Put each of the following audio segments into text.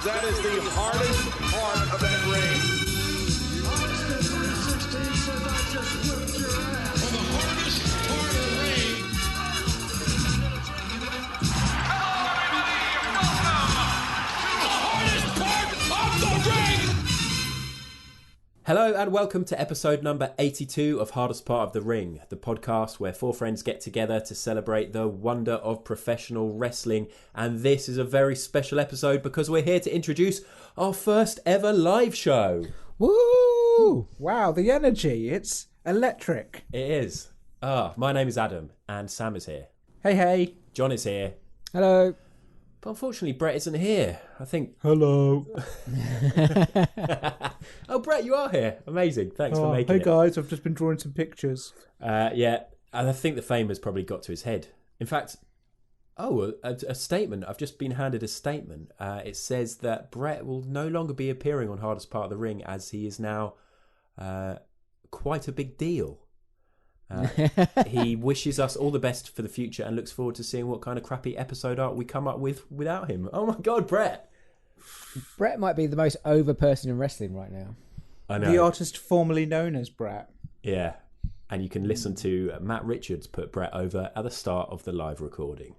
that is the hardest part of that ring. For the hardest part of the ring. Hello and welcome to episode number 82 of Hardest Part of the Ring, the podcast where four friends get together to celebrate the wonder of professional wrestling. And this is a very special episode because we're here to introduce our first ever live show. Woo! Wow, the energy. It's electric. It is. My name is Adam and Sam is here. Hey, hey. John is here. Hello. But unfortunately, Brett isn't here. I think... Hello. Oh, Brett, you are here. Amazing. Thanks for making it. Hey, guys. I've just been drawing some pictures. Yeah, and I think the fame has probably got to his head. In fact, a statement. I've just been handed a statement. It says that Brett will no longer be appearing on Hardest Part of the Ring as he is now quite a big deal. He wishes us all the best for the future and looks forward to seeing what kind of crappy episode art we come up with without him. Oh my God, Brett! Brett might be the most over person in wrestling right now. I know. The artist formerly known as Brett. Yeah, and you can listen to Matt Richards put Brett over at the start of the live recording.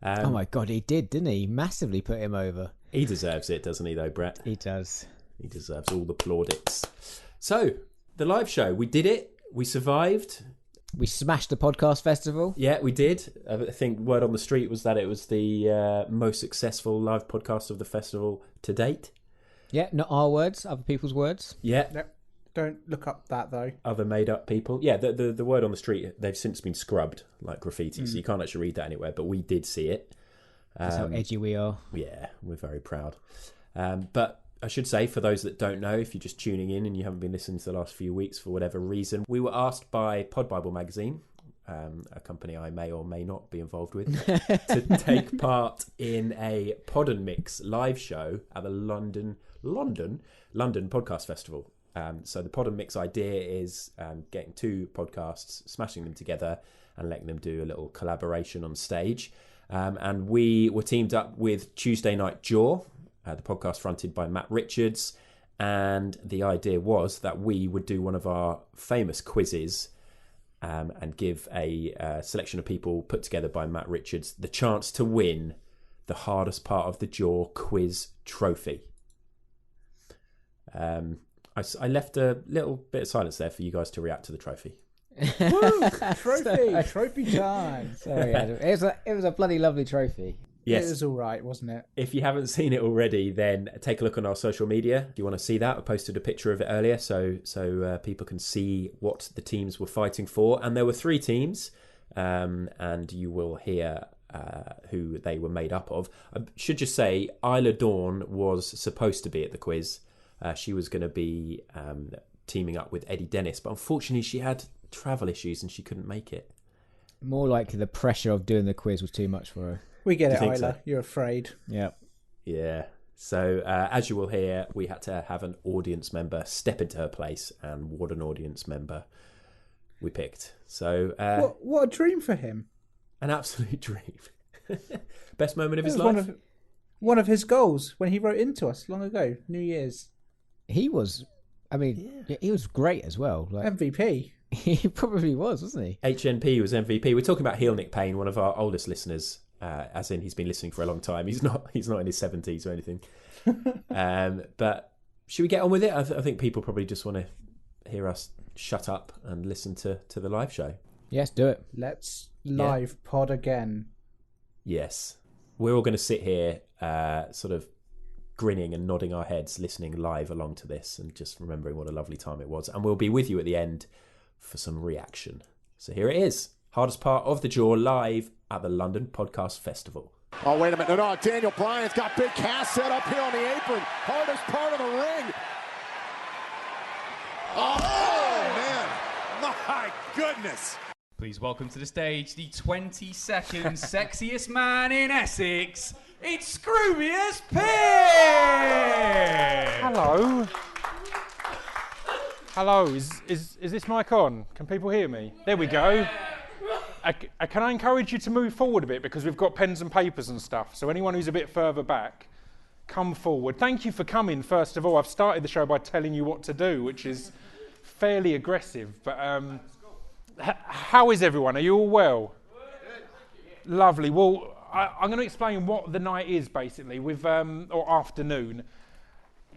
Oh my God, he did, didn't he? Massively put him over. He deserves it, doesn't he, though, Brett? He does. He deserves all the plaudits. So, the live show, we did it. We survived. We smashed the podcast festival. Yeah, we did. I think word on the street was that it was the most successful live podcast of the festival to date. Yeah, not our words, other people's words. Yeah. No, don't look up that, though. Other made-up people. Yeah, the word on the street, they've since been scrubbed like graffiti, so you can't actually read that anywhere, but we did see it. That's how edgy we are. Yeah, we're very proud. But I should say, for those that don't know, if you're just tuning in and you haven't been listening to the last few weeks for whatever reason, we were asked by Pod Bible magazine, a company I may or may not be involved with, to take part in a Pod and Mix live show at the London Podcast Festival. So the Pod and Mix idea is getting two podcasts, smashing them together and letting them do a little collaboration on stage. And we were teamed up with Tuesday Night Jaw, the podcast fronted by Matt Richards, and the idea was that we would do one of our famous quizzes and give a selection of people put together by Matt Richards the chance to win the Hardest Part of the Jaw quiz trophy. I left a little bit of silence there for you guys to react to the trophy. Woo! Trophy time. Sorry, Adam. It was a bloody lovely trophy. Yes. It was all right, wasn't it? If you haven't seen it already, then take a look on our social media. If you want to see that, I posted a picture of it earlier so people can see what the teams were fighting for. And there were three teams, and you will hear who they were made up of. I should just say, Isla Dawn was supposed to be at the quiz. She was going to be teaming up with Eddie Dennis, but unfortunately she had travel issues and she couldn't make it. More like the pressure of doing the quiz was too much for her. We get it, think Isla. so? You're afraid. Yeah. Yeah. So as you will hear, we had to have an audience member step into her place, and what an audience member we picked. So What a dream for him. an absolute dream. Best moment of It his was life. one of his goals when he wrote into us long ago, New Year's. He was, he was great as well. Like, MVP. he probably was, wasn't he? HNP was MVP. We're talking about Heel Nick Payne, one of our oldest listeners. As in, he's been listening for a long time. He's not in his 70s or anything. But should we get on with it? I think people probably just want to hear us shut up and listen to the live show. Yes, do it. Let's live pod again. Yes. We're all going to sit here sort of grinning and nodding our heads, listening live along to this and just remembering what a lovely time it was. And we'll be with you at the end for some reaction. So here it is. Hardest Part of the Jaw live at the London Podcast Festival. Oh, wait a minute. No, Daniel Bryan's got Big Cass set up here on the apron. Hardest part of the ring. Oh man. My goodness. Please welcome to the stage the 22nd sexiest man in Essex. It's Scroobius Pip! Hello. Hello, is this mic on? Can people hear me? There we go. Can I encourage you to move forward a bit because we've got pens and papers and stuff. So anyone who's a bit further back, come forward. Thank you for coming, first of all. I've started the show by telling you what to do, which is fairly aggressive. But how is everyone? Are you all well? Lovely. Well, I'm going to explain what the night is, basically, or afternoon.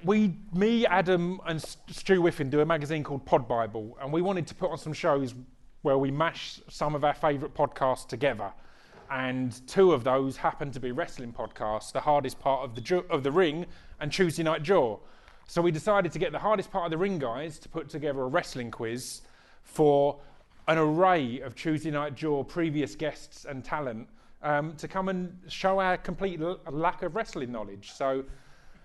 Me, Adam, and Stu Whiffen do a magazine called Pod Bible, and we wanted to put on some shows where we mash some of our favourite podcasts together. And 2 of those happen to be wrestling podcasts, The Hardest Part of the Ring and Tuesday Night Jaw. So we decided to get The Hardest Part of the Ring guys to put together a wrestling quiz for an array of Tuesday Night Jaw previous guests and talent to come and show our complete lack of wrestling knowledge. So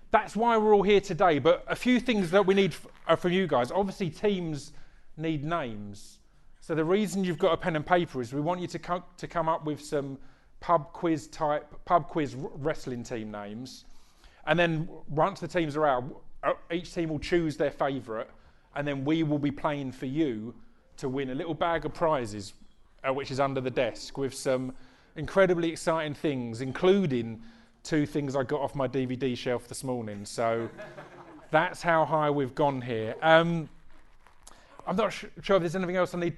that's why we're all here today. But a few things that we need from you guys. Obviously, teams need names. So the reason you've got a pen and paper is we want you to come up with some pub quiz wrestling team names. And then once the teams are out, each team will choose their favourite, and then we will be playing for you to win a little bag of prizes, which is under the desk, with some incredibly exciting things, including 2 things I got off my DVD shelf this morning. So that's how high we've gone here. I'm not sure if there's anything else I need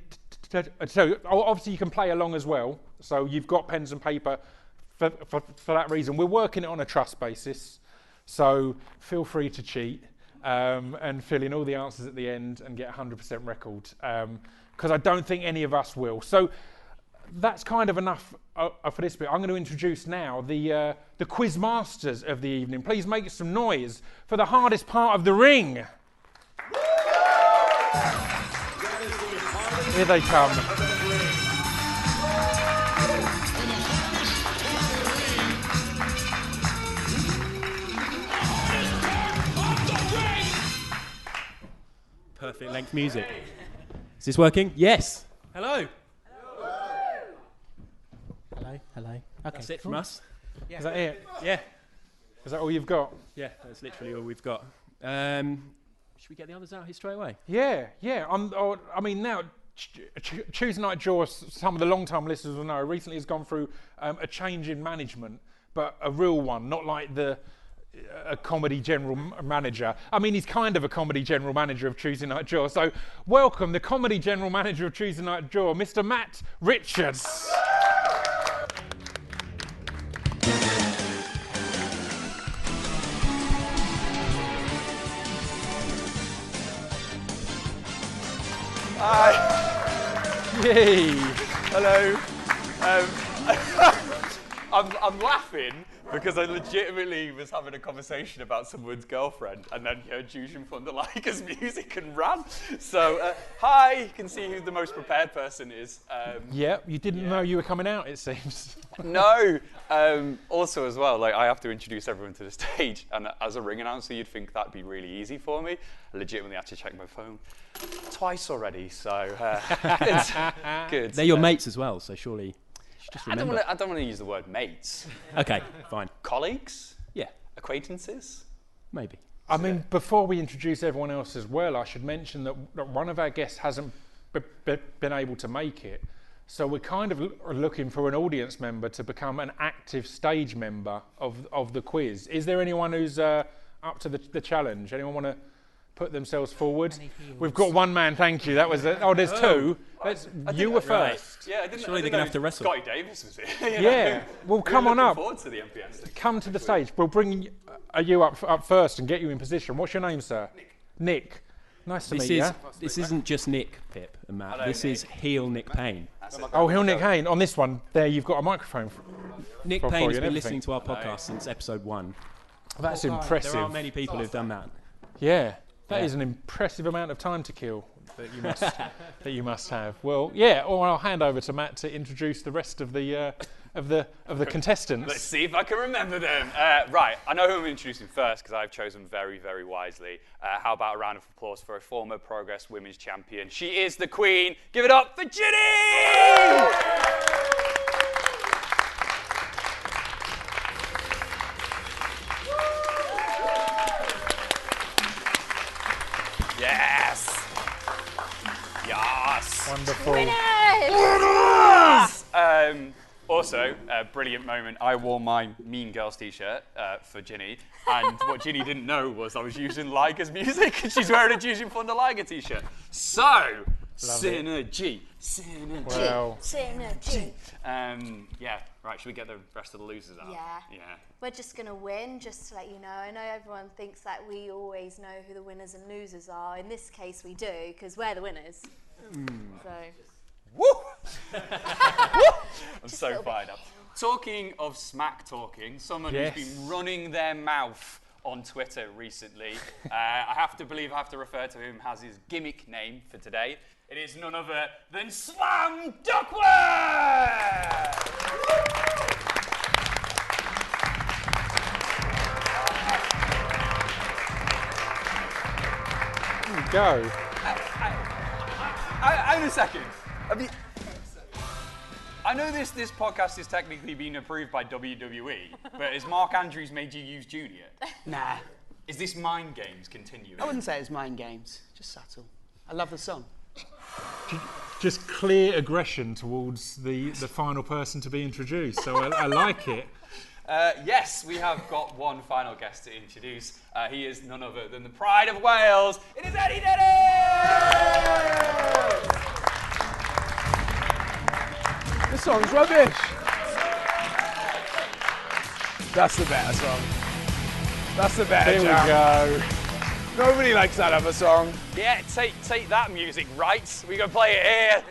to so obviously you can play along as well. So you've got pens and paper for that reason. We're working it on a trust basis. So feel free to cheat and fill in all the answers at the end and get 100% record. Because I don't think any of us will. So that's kind of enough for this bit. I'm going to introduce now the quiz masters of the evening. Please make some noise for The Hardest Part of the Ring. Here they come. Perfect length music. Is this working? Yes. Hello. Hello. Okay. That's it from us. Is that it? Yeah. Is that all you've got? Yeah, that's literally all we've got. Should we get the others out here straight away? Yeah. Now, Tuesday Night Jaw, some of the long-time listeners will know, recently has gone through a change in management, but a real one, not like a comedy general manager. I mean, he's kind of a comedy general manager of Tuesday Night Jaw. So welcome the comedy general manager of Tuesday Night Jaw, Mr. Matt Richards. Hi. Yay. Hello. I'm laughing because I legitimately was having a conversation about someone's girlfriend and then heard Jushin Thunder Liger's music and ran. So, hi, you can see who the most prepared person is. Yeah, you didn't know you were coming out, it seems. No. Also, as well, I have to introduce everyone to the stage, and as a ring announcer, you'd think that'd be really easy for me. I legitimately had to check my phone twice already, so it's good. They're your mates as well, so surely you should just remember. I don't want to use the word mates. Okay, fine. Colleagues? Yeah, Acquaintances? maybe. I mean, before we introduce everyone else as well, I should mention that one of our guests hasn't been able to make it. So we're kind of looking for an audience member to become an active stage member of the quiz. Is there anyone who's up to the challenge? Anyone want to put themselves forward? We've got one man, thank you. That was it. Oh, there's 2. You were first. Yeah, I didn't. Surely they're going to have to wrestle. Scotty Davis was here. Yeah, well, come on up. Forward to the MPS thing. Come to the stage. We'll bring you up first and get you in position. What's your name, sir? Nick. Nice to meet you. This isn't just Nick, Pip, and Matt. This is heel Nick Payne. Oh, Hill Nick Hayne. On this one, there you've got a microphone. Nick for Payne you has and been everything. listening to our podcast since episode 1. That's impressive. There aren't many people who've done that. Yeah, that is an impressive amount of time to kill that you must have. Well, yeah. Or I'll hand over to Matt to introduce the rest of the contestants. Let's see if I can remember them. Right, I know who I'm introducing first because I've chosen very, very wisely. How about a round of applause for a former Progress Women's Champion? She is the Queen. Give it up for Ginny! Yes! Yes! Wonderful. Also, a brilliant moment. I wore my Mean Girls t-shirt for Ginny, and what Ginny didn't know was I was using Liger's music, and she's wearing a Juicing Thunder Liger t-shirt. So, synergy. Well, Synergy. Yeah, right, should we get the rest of the losers out? Yeah. We're just going to win, just to let you know. I know everyone thinks that we always know who the winners and losers are. In this case, we do, because we're the winners. So. Woo! I'm so fired up. Talking of smack talking, someone who's been running their mouth on Twitter recently, I have to refer to him as his gimmick name for today. It is none other than Slam Duckworth! go. Hang on a second. I know this podcast is technically been approved by WWE, but has Mark Andrews made you use Junior? Nah, Is this mind games continuing? I wouldn't say it's mind games. Just subtle. I love the song. Just clear aggression towards the final person to be introduced. So I like it. Yes, we have got one final guest to introduce. He is none other than the pride of Wales. It is Eddie Dennis! This song's rubbish. That's the better song. That's the better Here jam. we go. Nobody likes that other song. Yeah, take that music, right? We can play it here.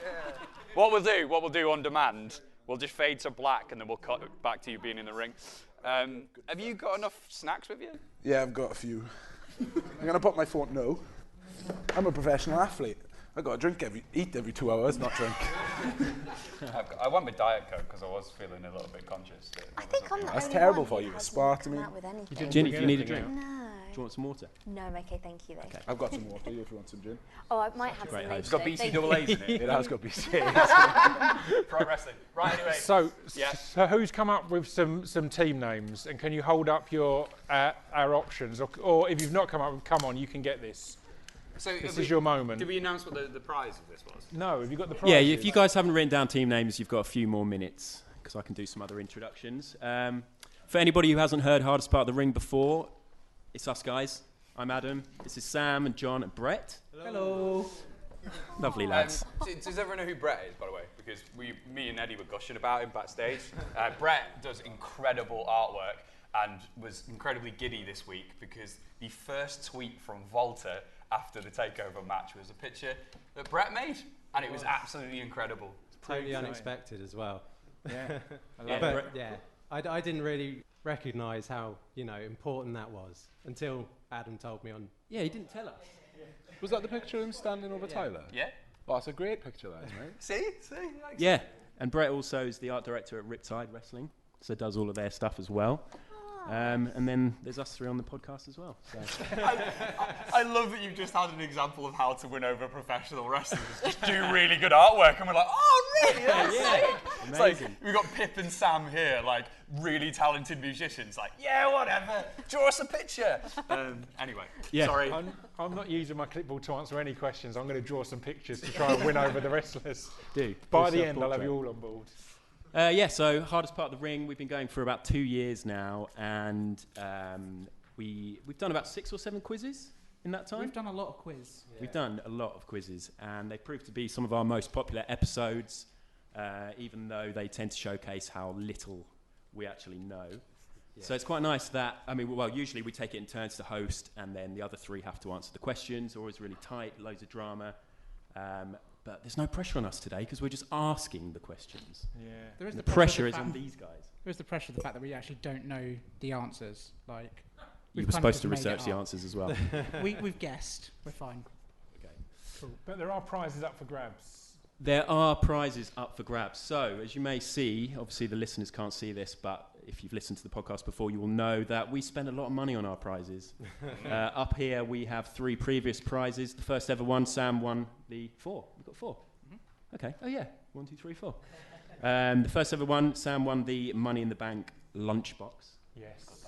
What we'll do on demand, we'll just fade to black and then we'll cut back to you being in the ring. Have you got enough snacks with you? Yeah, I've got a few. I'm going to put my phone, no. I'm a professional athlete. I've got to eat every 2 hours, not drink. I went with Diet Coke because I was feeling a little bit conscious. I think I'm the That's only terrible one for who you, hasn't aspartame. come out with anything. Ginny, do you need a drink? No. Do you want some water? No, I'm okay, thank you though. Okay. I've got some water if you want some gin. Oh, I might have Great some host. later. It's got BCAAs in it. It has got BC. Pro wrestling. Right, anyway. So Yeah. who's come up with some team names? And can you hold up your our options? Or if you've not come up with, come on, you can get this. So This is your moment. Did we announce what the prize of this was? No, have you got the prize? Yeah, if you guys haven't written down team names, you've got a few more minutes because I can do some other introductions. For anybody who hasn't heard Hardest Part of the Ring before, it's us guys. I'm Adam. This is Sam and John and Brett. Hello. Lovely lads. Does everyone know who Brett is, by the way? Because me and Eddie were gushing about him backstage. Brett does incredible artwork and was incredibly giddy this week because the first tweet from Volta after the takeover match was a picture that Brett made, and it was absolutely incredible. Totally unexpected as well. Yeah. I didn't really recognise how important that was until Adam told me on. Yeah, he didn't tell us. Was that the picture of him standing over Tyler? Yeah. Oh, that's a great picture, that is, mate. See. Yeah, and Brett also is the art director at Riptide Wrestling, so does all of their stuff as well. And then there's us three on the podcast as well. So. I love that you've just had an example of how to win over professional wrestlers. Just do really good artwork, and we're like, oh, really? That's sick. It's like, we've got Pip and Sam here, like, really talented musicians. Like, yeah, whatever. Draw us a picture. Anyway, Yeah. sorry. I'm not using my clipboard to answer any questions. I'm going to draw some pictures to try and win over the wrestlers. By the end, I'll have you all on board. So Hardest Part of the Ring, we've been going for about 2 years now, and we've done about 6 or 7 quizzes in that time. We've done a lot of quiz. Yeah. We've done a lot of quizzes, and they proved to be some of our most popular episodes, even though they tend to showcase how little we actually know. Yeah. So it's quite nice that, usually we take it in turns to host, and then the other 3 have to answer the questions. Always really tight, loads of drama. But there's no pressure on us today because we're just asking the questions. Yeah. There is the pressure is on these guys. There is the pressure of the fact that we actually don't know the answers. Like, you were supposed to research the answers as well. We've guessed. We're fine. Okay. Cool. But there are prizes up for grabs. There are prizes up for grabs. So, as you may see, obviously the listeners can't see this, but if you've listened to the podcast before, you will know that we spend a lot of money on our prizes. Up here, we have 3 previous prizes. The first ever one, Sam won the 4. We've got 4. Mm-hmm. Okay. Oh, yeah. 1, 2, 3, 4. The first ever one, Sam won the Money in the Bank lunchbox. Yes.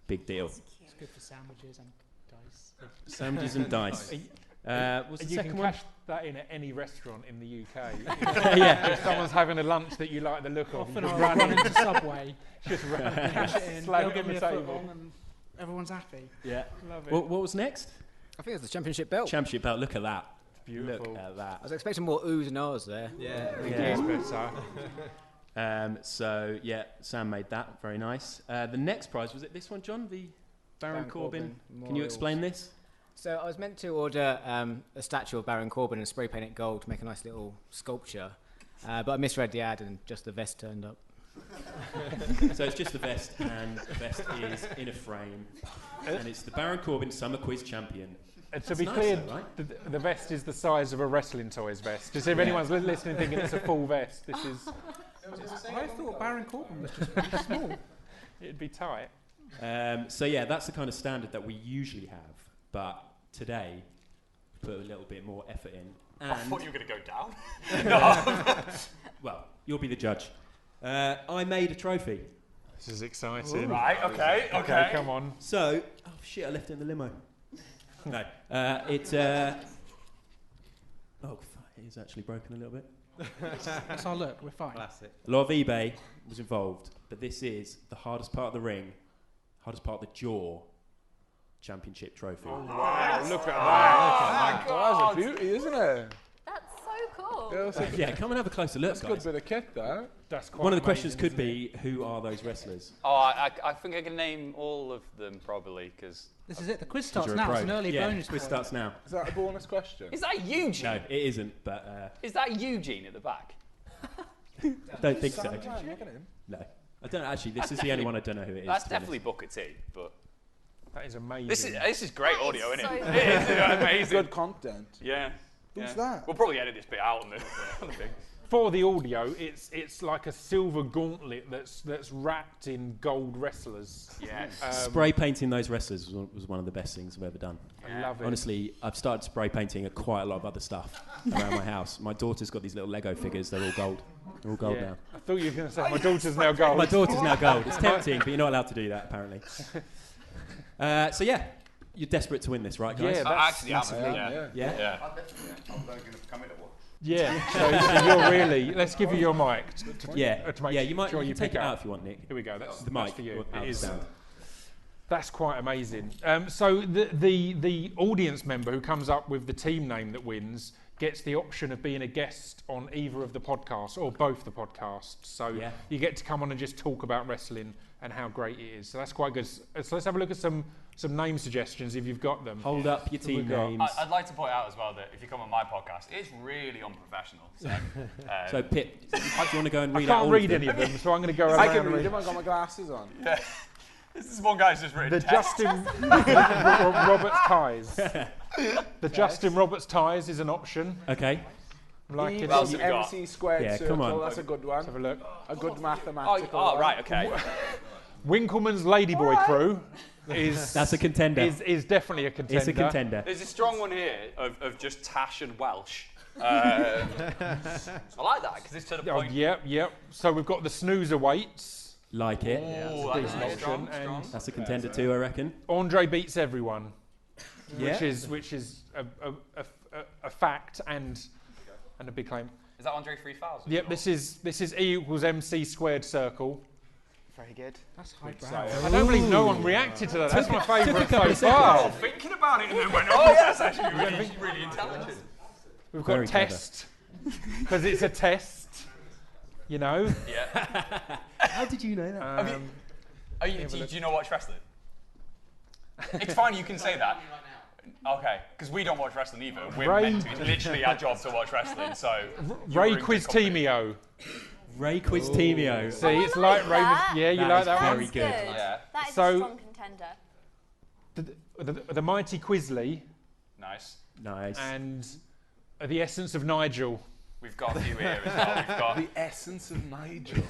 Big deal. It's good for sandwiches and dice. Sandwiches and dice. Was the You second can one? cash that in at any restaurant in the UK. Yeah. If someone's having a lunch that you like the look of, Often just I'll run run in. into Subway, Just run. cash it in, Slap they'll it give on me the a foot table. long, and everyone's happy. Yeah. Love it. What was next? I think it's the championship belt. Championship belt. Look at that. Beautiful. Look at that. I was expecting more oohs and ahs there. Yeah. Better. So yeah, Sam made that very nice. The next prize, was it this one, John? The Baron Corbin. Can you Memorials. explain this? So I was meant to order a statue of Baron Corbin and spray paint it gold to make a nice little sculpture, but I misread the ad and just the vest turned up. So it's just the vest, and the vest is in a frame, and it's the Baron Corbin Summer Quiz Champion. And to That's be nice clear, though, right? the vest is the size of a wrestling toys vest. Just if anyone's listening thinking it's a full vest, this is... I thought Baron Corbin was just really small. It'd be tight. So yeah, that's the kind of standard that we usually have, but today put a little bit more effort in. And I thought you were going to go down. well, you'll be the judge. I made a trophy. This is exciting. Right, okay. Come on. So, oh shit, I left it in the limo. No, it is actually broken a little bit. That's our look. We're fine. Classic. A lot of eBay was involved, but this is the hardest part of the ring, hardest part of the jaw championship trophy. Wow, look at that. Oh, that's a beauty, isn't it? That's so cool. Yeah, that's a, Yeah, come and have a closer look, that's a good guys. bit of kit, that. That's quite One of the amazing, questions could isn't it? be, who are those wrestlers? Oh, I think I can name all of them probably because. This is it. The quiz 'Cause starts you're a now. pro. It's an early yeah, bonus. quiz point. starts now. Is that a bonus question? Is that Eugene? No, it isn't, but Is that Eugene at the back? don't think so. Sam, look at him. No, I don't actually. This is the only one I don't know who it is. That's to be honest. definitely Booker T. But That is amazing. this is great That audio, is isn't it? so It is amazing. Good content. Yeah. Who's yeah. that? We'll probably edit this bit out on the thing. For the audio, it's like a silver gauntlet that's wrapped in gold wrestlers. Yes. Spray painting those wrestlers was one of the best things I've ever done. I love it. Honestly, I've started spray painting quite a lot of other stuff around my house. My daughter's got these little Lego figures. They're all gold. They're all gold now. I thought you were going to say my daughter's now gold. My daughter's now gold. It's tempting, but you're not allowed to do that, apparently. So yeah, you're desperate to win this, right, guys? Yeah, that's Actually, massively. yeah. Yeah? I'm going to come in at one. Yeah, so you're really... Let's give you your mic. Yeah. To make Yeah, you might sure you can take pick it out up. if you want, Nick. Here we go. That's The that's mic for you. out It the is. sound. That's quite amazing. So the audience member who comes up with the team name that wins gets the option of being a guest on either of the podcasts or both the podcasts. So Yeah. you get to come on and just talk about wrestling and how great it is. So that's quite good. So let's have a look at some name suggestions if you've got them. Hold up your team we've got? names. I'd like to point out as well that if you come on my podcast, it's really unprofessional. So, So Pip, do you want to go and I read out can't all read of any them? of them, so I'm going to go around. I can and read him. I've got my glasses on. yeah. This is one guy's just written The test. Justin Roberts ties. The Justin Roberts ties is an option. Okay. I'm liking else it. have we got? MC squared Yeah, circle. come on. That's a good one. Let's have a look. A good mathematical one. right, okay. Winkleman's Ladyboy crew is That's a contender. is definitely a contender. It's a contender. There's a strong one here of just Tash and Welsh. I like that because it's to the Oh, point. yep. So we've got the snoozer weights. Like it. Ooh, Decent that's option. strong, And strong. That's a contender too, I reckon. Andre beats everyone, Yeah. which is a fact and a big claim. Is that Andre 3000? Yep. This is E equals MC squared circle. Very good. That's highbrow. I don't believe no one reacted to that. That's my favourite so I was far. thinking about it and then went, oh, yeah, that's actually really intelligent. We've got Very clever. test because it's a test. You know. Yeah. How did you know that? Do you know watch wrestling? It's fine, you can say that. Okay, because we don't watch wrestling either. We're meant to. It's literally our job to watch wrestling. So Ray Quiztemio. Ray Quiztemio. See, it's like Ray. Yeah, you That like is that very one? good. Yeah. That is So- a strong contender. The mighty Quizly Nice. Nice. and the essence of Nigel. We've got a few here as well. We've got The essence of Nigel.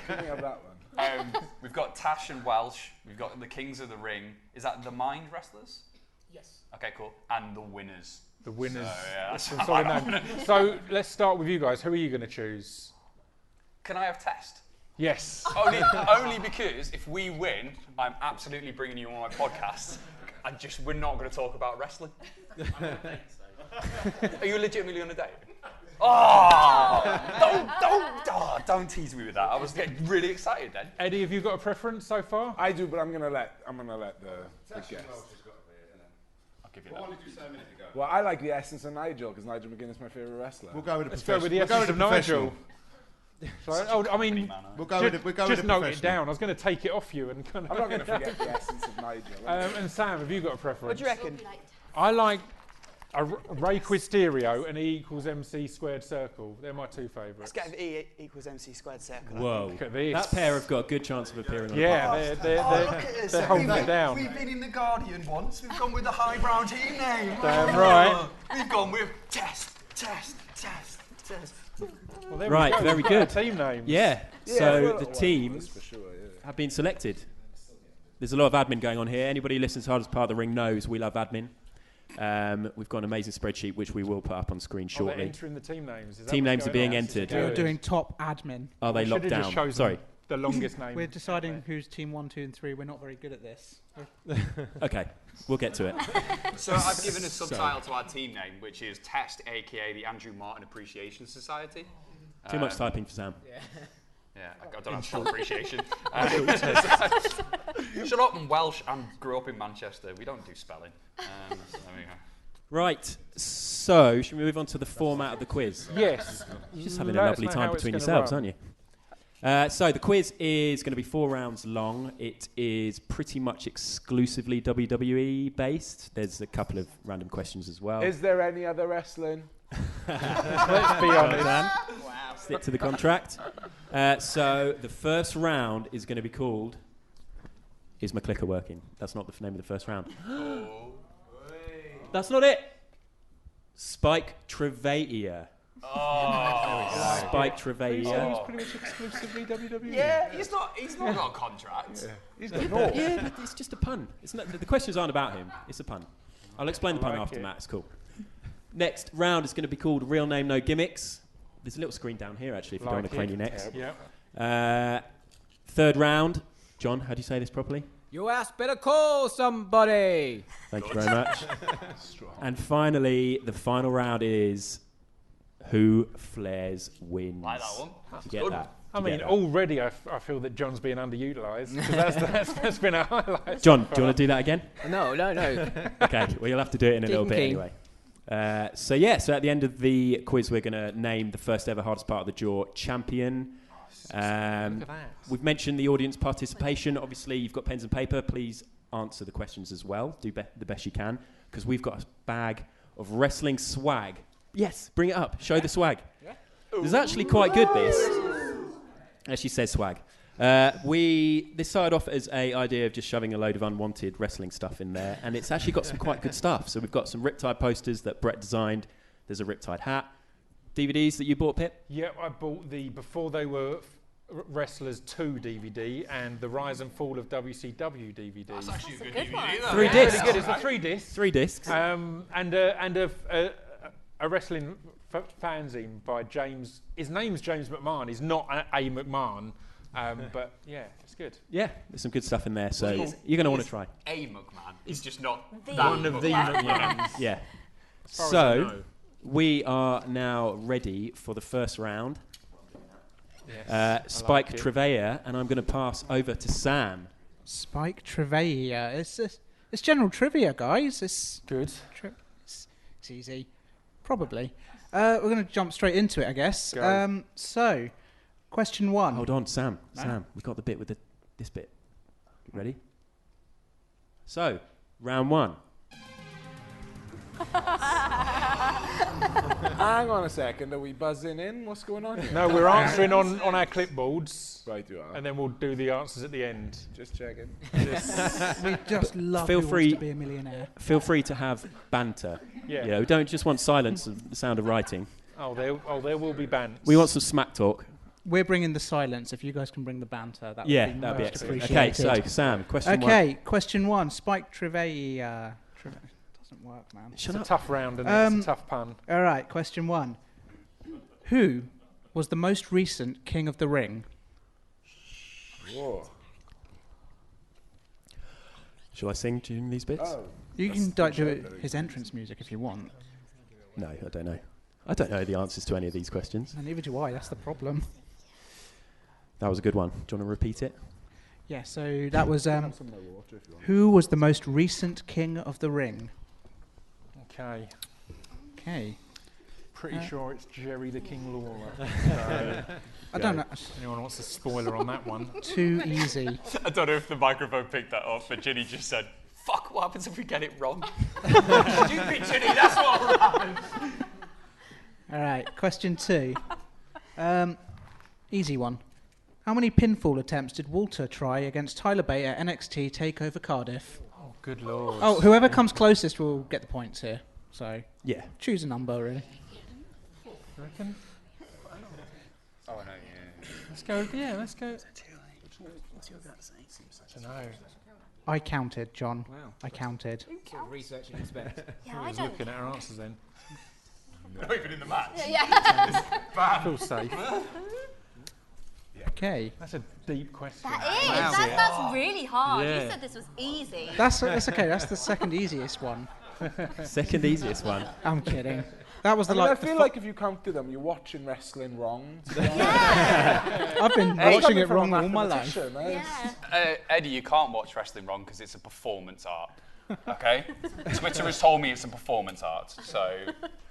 Can we have that one? we've got Tash and Welsh. We've got the Kings of the Ring. Is that the Mind Wrestlers? Yes. Okay, cool. And the Winners. The winners. So, yeah, that's Some solid name. So let's start with you guys. Who are you going to choose? Can I have Test? Yes. only because if we win, I'm absolutely bringing you on my podcast. We're not going to talk about wrestling. Are you legitimately on a date? Don't tease me with that. I was getting really excited then. Eddie, have you got a preference so far? I do, but I'm gonna let the guest. I'll give you that. What did you say a minute ago? Well, I like the essence of Nigel because Nigel McGuinness is my favourite wrestler. We'll go with the Let's go with the essence of Nigel. I mean, we'll go with just the note it down. I was going to take it off you and kind of. I'm not going to forget the essence of Nigel. And Sam, have you got a preference? What do you reckon? I like a Ray Quisterio and E equals MC squared circle. They're my two favourites. Let's get an E equals MC squared circle. Whoa. Look at this. That pair have got a good chance of appearing on the Yeah, podcast. they're holding it down. We've been in the Guardian once. We've gone with the highbrow team name. Damn right. We've gone with test. Well, there Right, we go. very We've got good. our team names. Yeah, so well, the well, teams for sure, have been selected. There's a lot of admin going on here. Anybody who listens to Hardest Part of the Ring knows we love admin. We've got an amazing spreadsheet which we will put up on screen They're shortly. entering the team names. Is that Team what's names are going being on? entered. We're doing top admin. Are they We locked should've just down? chosen Sorry. the longest name. We're deciding who's team 1, 2, and 3. We're not very good at this. Okay, we'll get to it. So I've given a subtitle to our team name, which is TEST, aka the Andrew Martin Appreciation Society. Too much typing for Sam. Yeah, I don't have spell appreciation. Shut up, I'm Welsh and grew up in Manchester. We don't do spelling. So there we go. Right, so should we move on to the format of the quiz? Yes. You're just having a Let us lovely know time how it's between gonna yourselves, run. aren't you? So the quiz is going to be 4 rounds long. It is pretty much exclusively WWE based. There's a couple of random questions as well. Is there any other wrestling? Let's be honest. Wow. Stick to the contract. So the first round is going to be called Is My Clicker Working? That's not the name of the first round. That's not it. Spike Trivia. Spike Trivia. He's pretty much exclusively WWE. Yeah, he's not got a contract. He's got no. Yeah, but it's just a pun. It's not, the questions aren't about him. It's a pun. I'll explain the pun like after it. Matt. It's cool. Next round is going to be called Real Name No Gimmicks. There's a little screen down here actually if you don't want to crane your necks. Yeah. Third round. John, how do you say this properly? Your ass better call somebody. Thank you very much. And finally, the final round is Who Flares Wins. Like that one. Did you get Good. that? I Did you mean, get that? already I feel that John's being underutilised because that's been a highlight. John, do you want to do that again? No. Okay, well, you'll have to do it in a little bit Keen. anyway. So at the end of the quiz, we're going to name the first ever Hardest Part of the Jaw champion. We've mentioned the audience participation. Obviously, you've got pens and paper. Please answer the questions as well. Do the best you can, because we've got a bag of wrestling swag. Yes, bring it up. Show the swag. This is actually quite good, this. As she says, swag. This started off as a idea of just shoving a load of unwanted wrestling stuff in there, and it's actually got some quite good stuff. So we've got some Riptide posters that Brett designed. There's a Riptide hat. DVDs that you bought, Pip? Yeah, I bought the Before They Were Wrestlers 2 DVD and the Rise and Fall of WCW DVD. That's actually a good good one. DVD. 3 Yeah, discs. really good. It's a 3 discs. 3 discs. And a wrestling fanzine by James. His name's James McMahon. He's not a McMahon, but yeah, it's good. Yeah, there's some good stuff in there, so you're going to want to try. A McMahon. He's just not The that One of the McMahon. McMahons. Yeah. far as I So know. we are now ready for the first round. Yes, Spike I like it. Trevea, and I'm going to pass over to Sam. Spike Trivia. It's general trivia, guys. It's Good. it's easy. Probably. We're going to jump straight into it, I guess. Go. So, question 1. Hold on, Sam. No. Sam, we've got the bit with this bit. Ready? So, round 1. Hang on a second. Are we buzzing in? What's going on here? No, we're answering on our clipboards, Right, you are. and then we'll do the answers at the end. Just checking. We just love Feel Who free- Wants to Be a Millionaire. Feel free to have banter. Yeah. You know, we don't just want silence of the sound of writing. There will be bands. We want some smack talk. We're bringing the silence. If you guys can bring the banter, that would Yeah, be that'd be most excellent. appreciated. Okay, so Sam, question 1. Okay, question 1. Spike Trivia. Doesn't work, man. It's a tough round, and it's a tough pun. All right, question 1. Who was the most recent King of the Ring? Whoa. Shall I sing during these bits? Oh. You can do his entrance music if you want. No, I don't know. I don't know the answers to any of these questions. And neither do I. That's the problem. That was a good one. Do you want to repeat it? Yeah. So that was Have some more water if you want. who was the most recent king of the ring? Okay. Okay. Pretty sure it's Jerry the King Lawler. I don't know. Anyone wants a spoiler on that one? Too easy. I don't know if the microphone picked that up, but Ginny just said, "Fuck, what happens if we get it wrong?" Stupid Ginny, that's what will happen. All right. Question 2. Easy one. How many pinfall attempts did Walter try against Tyler Bate at NXT TakeOver Cardiff? Oh, good lord. Oh, whoever comes closest will get the points here. So Yeah. choose a number, really. You reckon? Oh, no, yeah. Let's go. Yeah, let's go. What's your gut saying? I don't know. I counted, John. Wow. I counted. Sort of research and expect. Yeah, I Who's don't. looking at our answers then? Not even in the match. Yeah. Feel safe. Okay. That's a deep question. That is. That's really hard. Yeah. You said this was easy. That's okay. That's the second easiest one. Second easiest one. I'm kidding. That was the I like. feel like if you counted them, you're watching wrestling wrong. I've been Hey, watching it Coming from wrong a all my life. mathematician, eh? Yeah. Eddie, you can't watch wrestling wrong because it's a performance art. Okay? Twitter has told me it's a performance art. So,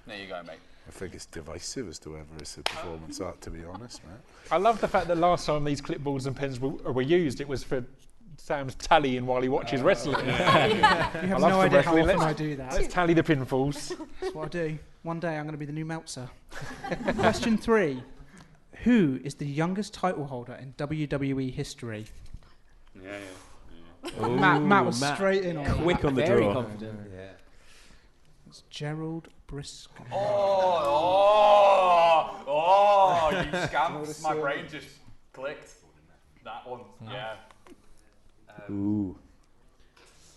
there you go, mate. I think it's divisive as to whether it's a performance art, to be honest, mate. I love the fact that last time these clipboards and pens were used, it was for Sam's tallying while he watches wrestling. You have no idea how often I do that. Let's tally the pinfalls. That's what I do. One day I'm going to be the new Meltzer. Question 3. Who is the youngest title holder in WWE history? Yeah. Matt was straight in on that. Quick on the Very draw. confident. It's Gerald Briscoe. You scammed. My brain just clicked. That one, yeah. Ooh.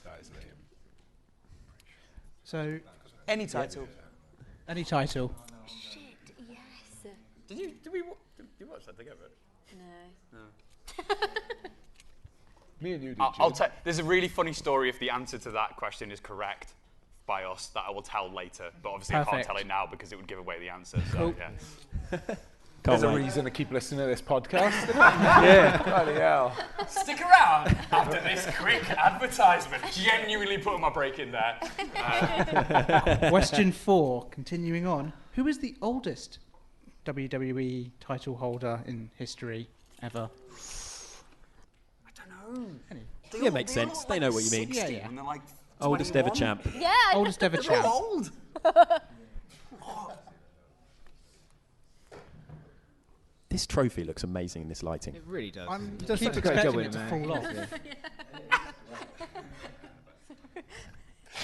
That is lame. So, Any title. any title. Shit. Yes. Did you watch that together? No. Me and you did. I'll tell. There's a really funny story if the answer to that question is correct by us that I will tell later. But obviously I can't Perfect. tell it now because it would give away the answer. So Cool. yeah. There's a wait. reason to keep listening to this podcast. Yeah. Bloody hell. Stick around after this quick advertisement. Genuinely putting my break in there. Question 4. Continuing on. Who is the oldest WWE title holder in history ever? I don't know. Yeah, it makes sense. They know what you mean. Yeah, yeah. And they're like Oldest ever 21. champ. Yeah. Oldest ever They're champ. all old. This trophy looks amazing in this lighting. It really does. I'm just Keep a great expecting job with it to man. fall off.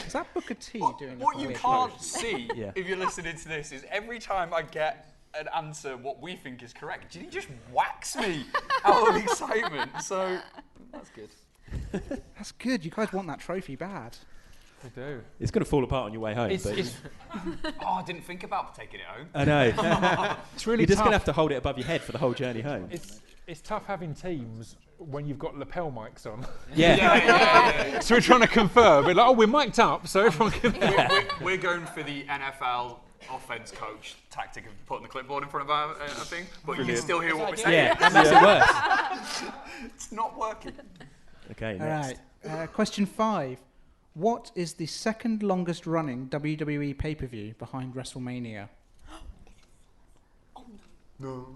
Is that Booker T doing What a you weird can't pose? see Yeah. if you're listening to this is every time I get an answer what we think is correct, Ginny just whacks me out of excitement. So that's good. That's good. You guys want that trophy bad. We do. It's going to fall apart on your way home. It's, but it's, Oh, I didn't think about taking it home. I know. it's really You're just tough. going to have to hold it above your head for the whole journey home. It's tough having teams when you've got lapel mics on. Yeah. So we're trying to confirm. We're like, oh, we're mic'd up, so everyone can. We're going for the NFL offense coach tactic of putting the clipboard in front of our thing, but you can still hear what we're saying. Yeah, that makes it worse. It's not working. Okay, All next. right. Question 5. What is the second longest running WWE pay-per-view behind WrestleMania? No.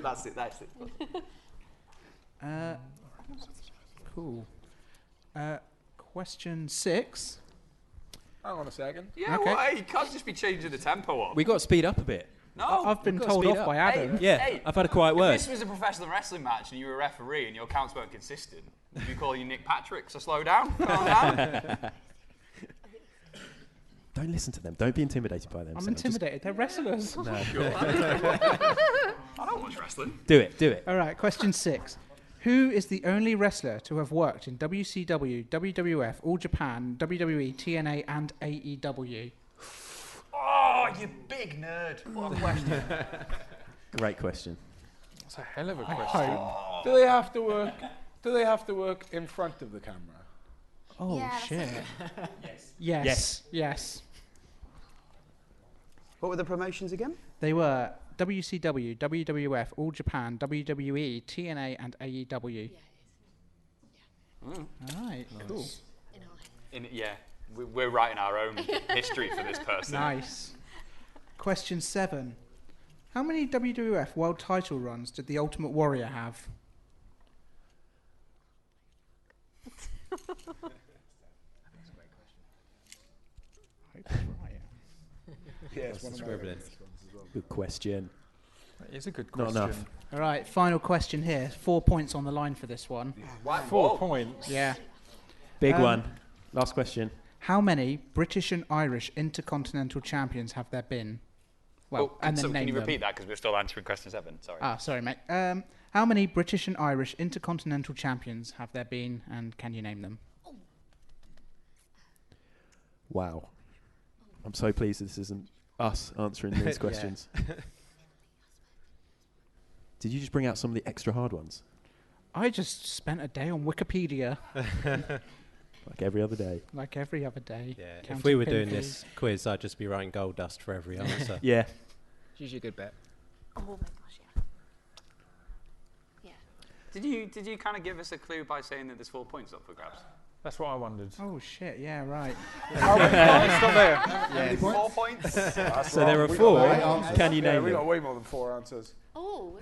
That's it. Cool. Question 6. Hang on a second. Yeah, Okay. well, hey, you can't just be changing the tempo up. We got to speed up a bit. No, I've been We've gotta told speed off up. by Adam. Yeah, Hey, I've had a quiet if word. this was a professional wrestling match and you were a referee and your counts weren't consistent, would you call you Nick Patrick? So slow down. Calm down. Don't listen to them. Don't be intimidated by them. I'm Sam. Just intimidated. They're wrestlers. No. I don't watch wrestling. do it. Do it. All right. Question 6. Who is the only wrestler to have worked in WCW, WWF, All Japan, WWE, TNA, and AEW? Oh, you big nerd. What a question. Great question. That's a hell of a question. Do they have to work? Do they have to work in front of the camera, Oh, Yeah, that's shit. it. Yes. What were the promotions again? They were WCW, WWF, All Japan, WWE, TNA, and AEW. All right, cool. We're writing our own history for this person. Nice. Question 7. How many WWF World Title runs did the Ultimate Warrior have? Yeah, it's one of my scribbling. Good question. That is a good Not question. enough. All right, final question here. 4 points on the line for this one. 4 points. Yeah. Big one. Last question. How many British and Irish Intercontinental Champions have there been? Well, and then so can name you them. repeat that because we're still answering question 7? Sorry. Ah, sorry, mate. How many British and Irish Intercontinental Champions have there been, and can you name them? Wow. I'm so pleased this isn't us answering these questions. Did you just bring out some of the extra hard ones? I just spent a day on Wikipedia. Like every other day. Like every other day. Yeah. If Counting we were doing pinfalls. this quiz, I'd just be writing gold dust for every answer. Yeah. It's usually a good bet. Oh my gosh, yeah. Did you kind of give us a clue by saying that there's 4 points up for grabs? That's what I wondered. Oh shit! Yeah, right. Stop there. Yeah. 4 points. So there are 4. Can you name we them? got way more than 4 answers. Oh.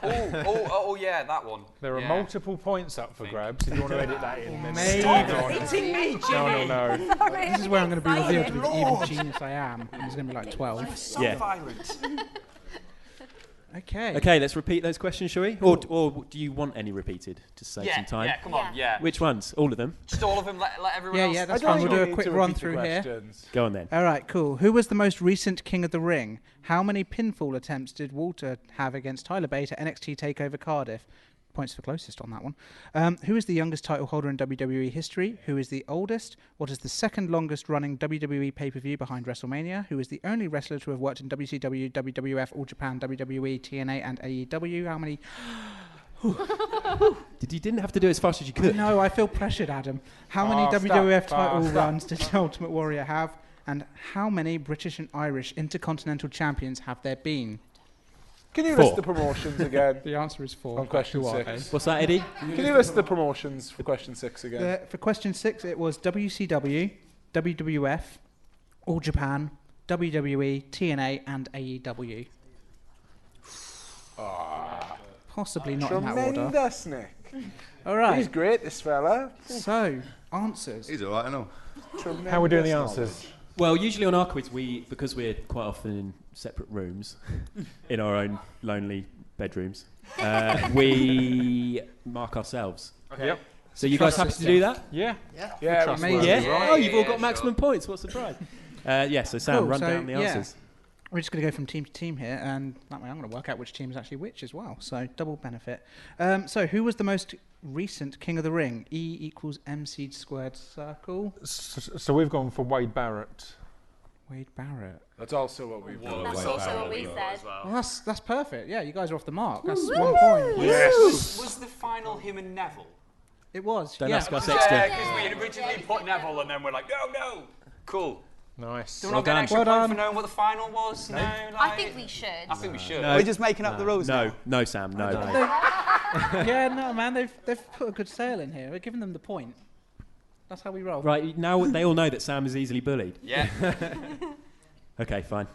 oh, yeah, that one. There are multiple points up for grabs. If you want to edit that in, then Maybe. Stop hitting me, Jimmy. No. This is where I'm going to be revealed to be the evil genius I am. And there's going to be like 12. So Yeah. violent. Okay. Okay, let's repeat those questions, shall we? Or do you want any repeated to save some time? Yeah, come on, yeah. Which ones? All of them? Just all of them, let everyone else. Yeah, that's I don't fine. We'll think do you a need quick to run repeat the through here. questions. Go on then. All right, cool. Who was the most recent King of the Ring? How many pinfall attempts did Walter have against Tyler Bate at NXT TakeOver Cardiff? Points for closest on that one. Who is the youngest title holder in WWE history? Who is the oldest? What is the second longest running WWE pay-per-view behind WrestleMania? Who is the only wrestler to have worked in WCW, WWF, All Japan, WWE, TNA, and AEW? How many? You didn't have to do it as fast as you could. No, I feel pressured, Adam. How many WWF title runs did Ultimate Warrior have? And how many British and Irish Intercontinental Champions have there been? Can you 4. list the promotions again? The answer is 4. On question Who are 6. What's that, Eddie? Can you list the promotions for question 6 again? For question 6, it was WCW, WWF, All Japan, WWE, TNA, and AEW. Possibly not in that order. Tremendous, Nick. All right. He's great, this fella. So, answers. He's all right, I know. How are we doing the answers? Well, usually on our quiz, because we're quite often in separate rooms, in our own lonely bedrooms, we mark ourselves. Okay. Yep. So you guys happy to do that? Yeah. Yeah, Amazing. Yeah? Oh, you've all got maximum points. What a surprise. Yeah, so Sam, Cool, run so, down the answers. We're just going to go from team to team here, and that way I'm going to work out which team is actually which as well. So, double benefit. So, who was the most recent King of the Ring? E equals MC squared circle. So we've gone for Wade Barrett. Wade Barrett. That's also what we've done. That's also what we said. Well, that's perfect. Yeah, you guys are off the mark. That's 1 point. Yes. Was the final him and Neville? It was. Don't yeah. ask us extra. Yeah, because we originally put Neville and then we're like, no. Cool. Nice. Do we Well not get an done. extra Well point done. for knowing what the final was? No, I like, think we should. I think we should. No. We're just making up the rules now. No, Sam, no. Yeah, no, man, they've put a good sale in here. We're giving them the point. That's how we roll. Right, now they all know that Sam is easily bullied. Yeah. Okay, fine.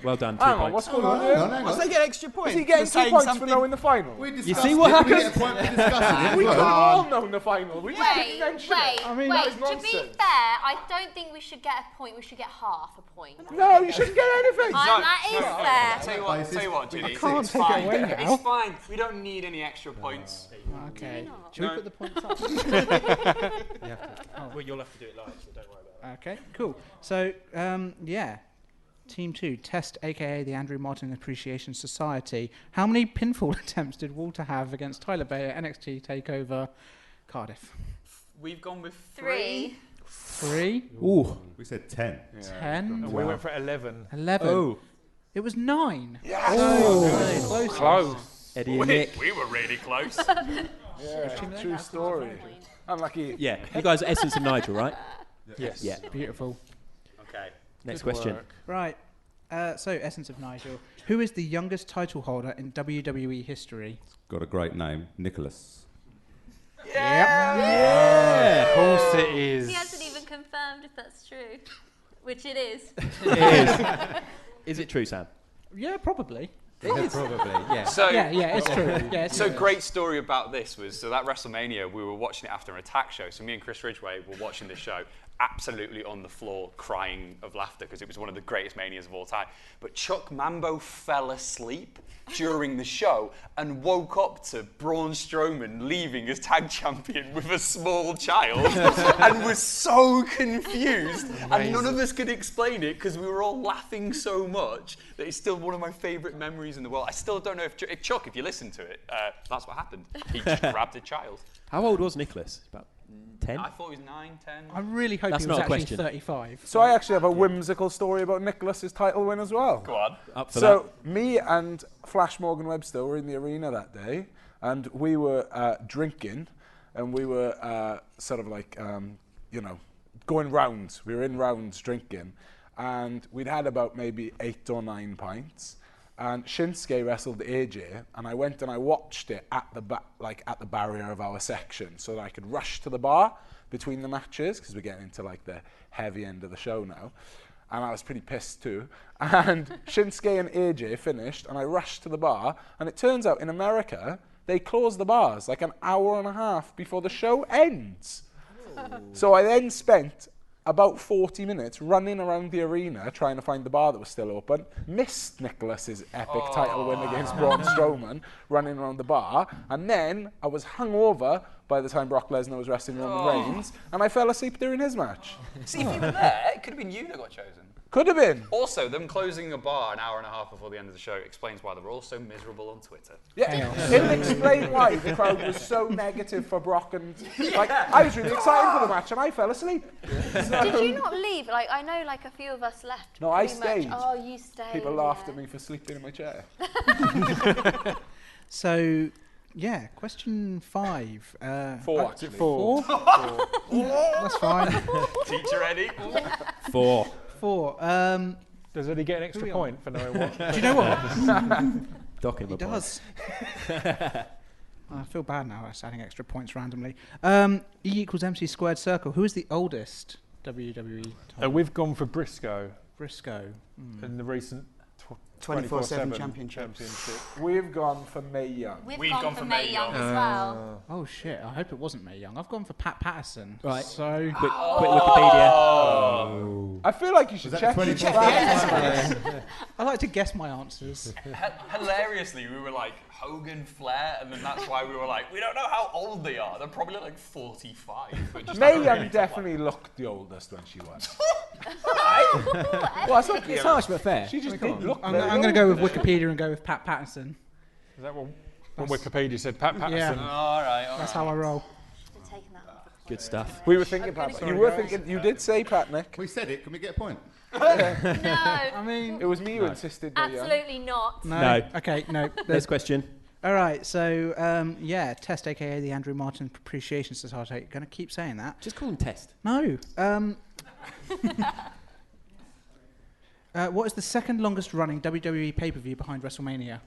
Well done, 2 Hang on, points. what's going on here? Does they get extra points? Is he getting for 2 saying points something? for knowing the final? You see what We get a happens? point for discussing it. We as could have well. all known the final. We just didn't mention it. I mean, that is To nonsense. be fair, I don't think we should get a point. We should get half a point. No, you shouldn't get anything. That is fair. Tell you what, Judy. can't it's take it fine. away now. It's fine. We don't need any extra points. Okay. Should we put the points up? Well, you'll have to do it live, so don't worry about that. Okay, cool. So, yeah. Team 2, Test, a.k.a. the Andrew Martin Appreciation Society. How many pinfall attempts did Walter have against Tyler Bate at NXT TakeOver Cardiff? We've gone with 3. 3? Ooh. We said 10. 10? We went for 11. 11. Oh. It was 9. Yes. Oh, close. Close. Eddie and Nick. We were really close. Yeah, true story. Unlucky. Yeah, you guys are Essence of Nigel, right? Yes. Yeah. Beautiful. Okay. Next Good question. work. Right. So, Essence of Nigel. Who is the youngest title holder in WWE history? Got a great name, Nicholas. Yeah. Of course it is. He hasn't even confirmed if that's true, which it is. It is. Is it true, Sam? Yeah, probably. Probably, yeah. So, Yeah, it's true. Yeah, it's So true. great story about this was, so that WrestleMania, we were watching it after an Attack show. So me and Chris Ridgway were watching the show, absolutely on the floor, crying of laughter because it was one of the greatest Manias of all time. But Chuck Mambo fell asleep during the show and woke up to Braun Strowman leaving as tag champion with a small child and was so confused. And none of us could explain it because we were all laughing so much that it's still one of my favourite memories in the world. I still don't know if Chuck, if you listen to it, that's what happened. He just grabbed a child. How old was Nicholas? About 10? I thought he was 9, 10. I really hope That's he was not a actually question. 35. So I actually have a whimsical story about Nicholas's title win as well. Go on. Up for So me and Flash Morgan Webster were in the arena that day, and we were drinking, and we were sort of like, going rounds. We were in rounds drinking, and we'd had about maybe 8 or 9 pints. And Shinsuke wrestled AJ, and I went and I watched it at the at the barrier of our section, so that I could rush to the bar between the matches because we're getting into like the heavy end of the show now. And I was pretty pissed too. And Shinsuke and AJ finished, and I rushed to the bar. And it turns out in America they close the bars like an hour and a half before the show ends. So I then spent about 40 minutes running around the arena trying to find the bar that was still open, missed Nicholas's epic title win against Braun Strowman, running around the bar, and then I was hungover by the time Brock Lesnar was wrestling Roman Reigns, and I fell asleep during his match. See, if you were there, it could have been you that got chosen. Could have been. Also, them closing a bar an hour and a half before the end of the show explains why they were all so miisible on Twitter. Yeah, it'll explain why the crowd was so negative for Brock, and like I was really excited for the match and I fell asleep. Did you not leave? Like I know, like a few of us left. No, I pretty stayed. Much. Oh, you stayed. People laughed at me for sleeping in my chair. So, yeah, question 5. 4, actually. 4? That's fine. Teacher Eddie. 4. 4. Does Eddie get an extra point for knowing what? Do you know what? Docking He the does. I feel bad now. It's adding extra points randomly. E equals MC squared circle. Who is the oldest WWE? We've gone for Briscoe. Briscoe. In the recent 24/7 championship. We've gone for Mae Young. We've gone for Mae Young as well. Oh shit! I hope it wasn't Mae Young. I've gone for Pat Patterson. Right. So Quick Wikipedia. Oh. I feel like you should check. I like to guess my answers. Hilariously, we were like Hogan, Flair, and then that's why we were like, we don't know how old they are. They're probably like 45. But just Mae Young definitely looked the oldest when she won. Well, It's harsh but fair. She just did look. I'm going to go with Wikipedia and go with Pat Patterson. Is that what Wikipedia said? Pat Patterson. Yeah. all right. That's how I roll. Taking that one. Good stuff. We were thinking Pat. You were thinking. You did say Pat, Nick. We said it. Can we get a point? No. I mean, It was me who insisted. Mae Young. Absolutely not. no. Okay, no. Next question. All right, so yeah, Test, aka the Andrew Martin Appreciation Society. Going to keep saying that. Just call him Test. No. What is the second longest running WWE pay-per-view behind WrestleMania?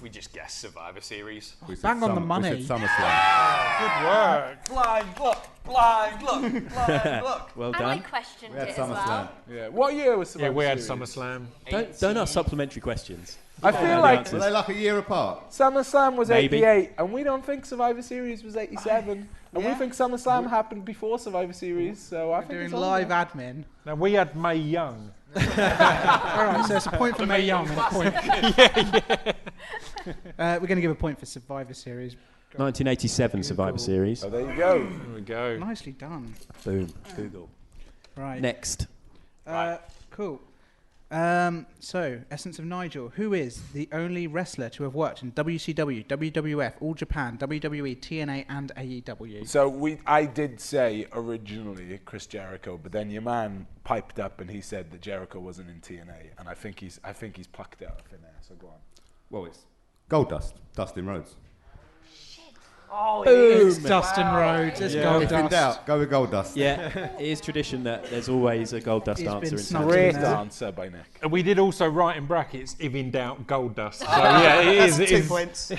We just guessed Survivor Series. Bang on the money. We said SummerSlam. Good work. Blind luck, blind luck, blind luck. Well And I done. questioned We had it as SummerSlam. well. Yeah. What year was Yeah, Survivor we had Series? SummerSlam. Don't ask supplementary questions. I feel like Were they like a year apart? SummerSlam was Maybe. 88, and we don't think Survivor Series was 87. And we think SummerSlam happened before Survivor Series, so I think Doing it's live older. admin. Now we had Mae Young. All right, so it's a point for Mae Young and a point. We're going to give a point for Survivor Series. 1987 Survivor Series. Oh, there you go. There we go. Nicely done. Boom. Google. Right. Next. Cool. So, Essence of Nigel. Who is the only wrestler to have worked in WCW, WWF, All Japan, WWE, TNA, and AEW? So I did say originally Chris Jericho, but then your man piped up and he said that Jericho wasn't in TNA, and I think he's plucked it out of thin air. So go on. Well, it's Goldust, Dustin Rhodes. Oh, Boom! It's Dustin Rhodes. It's Gold If in Dust. doubt, go with Gold Dust. Yeah, it is tradition that there's always a Gold Dust He's answer been in snubbed. Great Nice. answer by Nick. And we did also write in brackets, if in doubt, Gold Dust. So yeah, it is. It 2 is. points.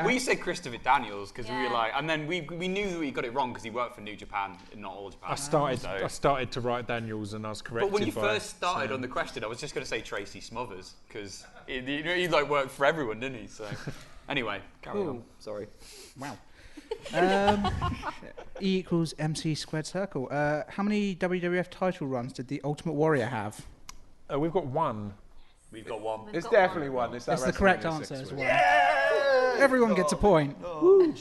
We said Christopher Daniels because we were like, and then we knew that he got it wrong because he worked for New Japan, not All Japan. I started to write Daniels and I was corrected. But when you by first started on the question, I was just going to say Tracy Smothers because he like worked for everyone, didn't he? So anyway, carry on. Sorry. Wow. E equals MC squared circle. How many WWF title runs did the Ultimate Warrior have? We've got one. We've got one. It's definitely one. It's That's the correct answer as well. Everyone gets a point. Oh,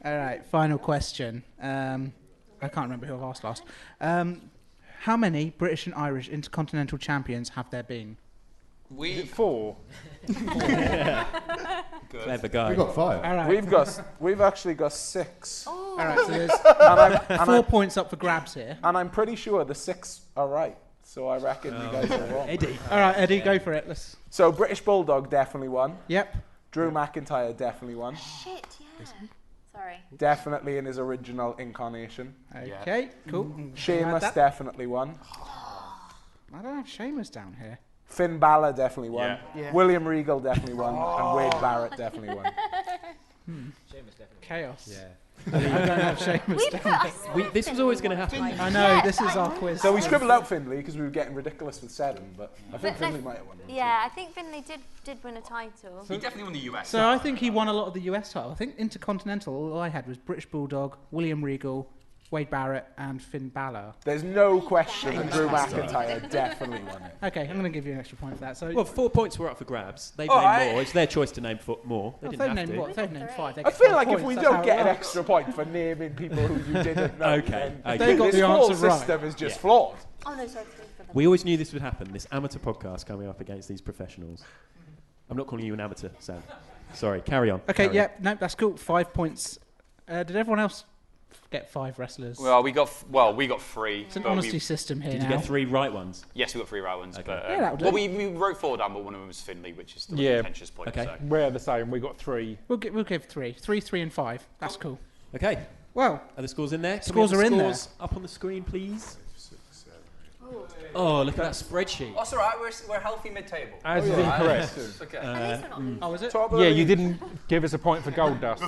All right, final question. I can't remember who I've asked last. How many British and Irish Intercontinental Champions have there been? Is it 4? Clever guy. We've got 5. All right. We've actually got 6. All right, so there's 4 points up for grabs here. And I'm pretty sure the 6 are right. So I reckon you guys are wrong. Eddie. All right, Eddie, go for it. So British Bulldog definitely won. Yep. Drew McIntyre definitely won. Shit, yeah. Sorry. Definitely in his original incarnation. Okay, cool. Sheamus definitely won. I don't have Sheamus down here. Finn Balor definitely won. Yeah. William Regal definitely won. And Wade Barrett definitely won. Sheamus definitely. Chaos. Yeah. I don't have Sheamus down here. This was always going to happen. I know, this is our quiz. So we scribbled out Finlay because we were getting ridiculous with 7, but I think But Finlay might have won. Yeah, I think Finlay did win a title. He definitely won the US. So I think he won a lot of the US title. I think Intercontinental, all I had was British Bulldog, William Regal, Wade Barrett, and Finn Balor. There's no question that Drew McIntyre definitely won it. Okay, I'm going to give you an extra point for that. So Well, 4 points were up for grabs. They've Oh, named more. It's their choice to name more. They if didn't they've have named to. what? If they've named 5, they I get feel 5 like if points. we That's how don't it get an works. extra point for naming people who you didn't know, Okay, then okay. They got this the whole answer right. system is just flawed. Oh no, sorry. For them. We always knew this would happen, this amateur podcast coming up against these professionals. I'm not calling you an amateur, Sam. Sorry, carry on. Okay, carry yeah, no, that's cool. 5 points. Did everyone else get 5 wrestlers? Well, we got 3. It's an but honesty system here Did you now. get 3 right ones? Yes, we got 3 right ones. Okay. But, Yeah, that'll do. well, we wrote 4 down, but one of them was Finlay, which is the contentious point. Okay. So. We're the same. We got 3. We'll give 3. 3, 3, and 5. That's cool. Okay. Well, Are the scores in there? Can Scores we have are the in there. scores up on the screen, please. Oh, look at that spreadsheet. That's all right. We're healthy mid-table. As is incorrect. Okay. oh, is it? Yeah, you didn't give us a point for Gold Dust,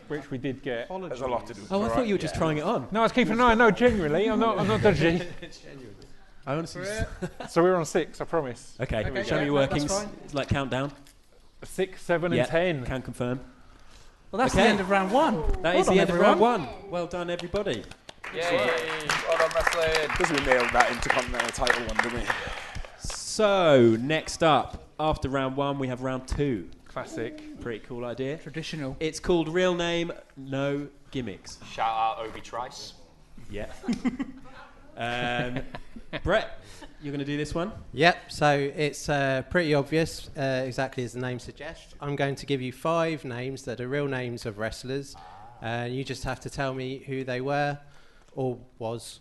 which we did get. There's a lot to do. Oh, I thought you were just trying it on. No, I was keeping an eye. No, genuinely, I'm not dodgy. I honestly. So we're on 6, I promise. Okay, Okay, show yeah, me your that's workings. fine. It's like countdown. 6, 7, Yeah, and 10. Can confirm. Well, that's Okay. the end of round 1. That is the end of round 1. Well done, everybody. Yay! Well done, wrestling. Because we nailed that Intercontinental title one, didn't we? So, next up, after round 1, we have round 2. Classic. Pretty cool idea. Traditional. It's called Real Name, No Gimmicks. Shout out Obi Trice. Yeah. Brett, you're going to do this one? Yep, so it's pretty obvious, exactly as the name suggests. I'm going to give you 5 names that are real names of wrestlers, and you just have to tell me who they were or was.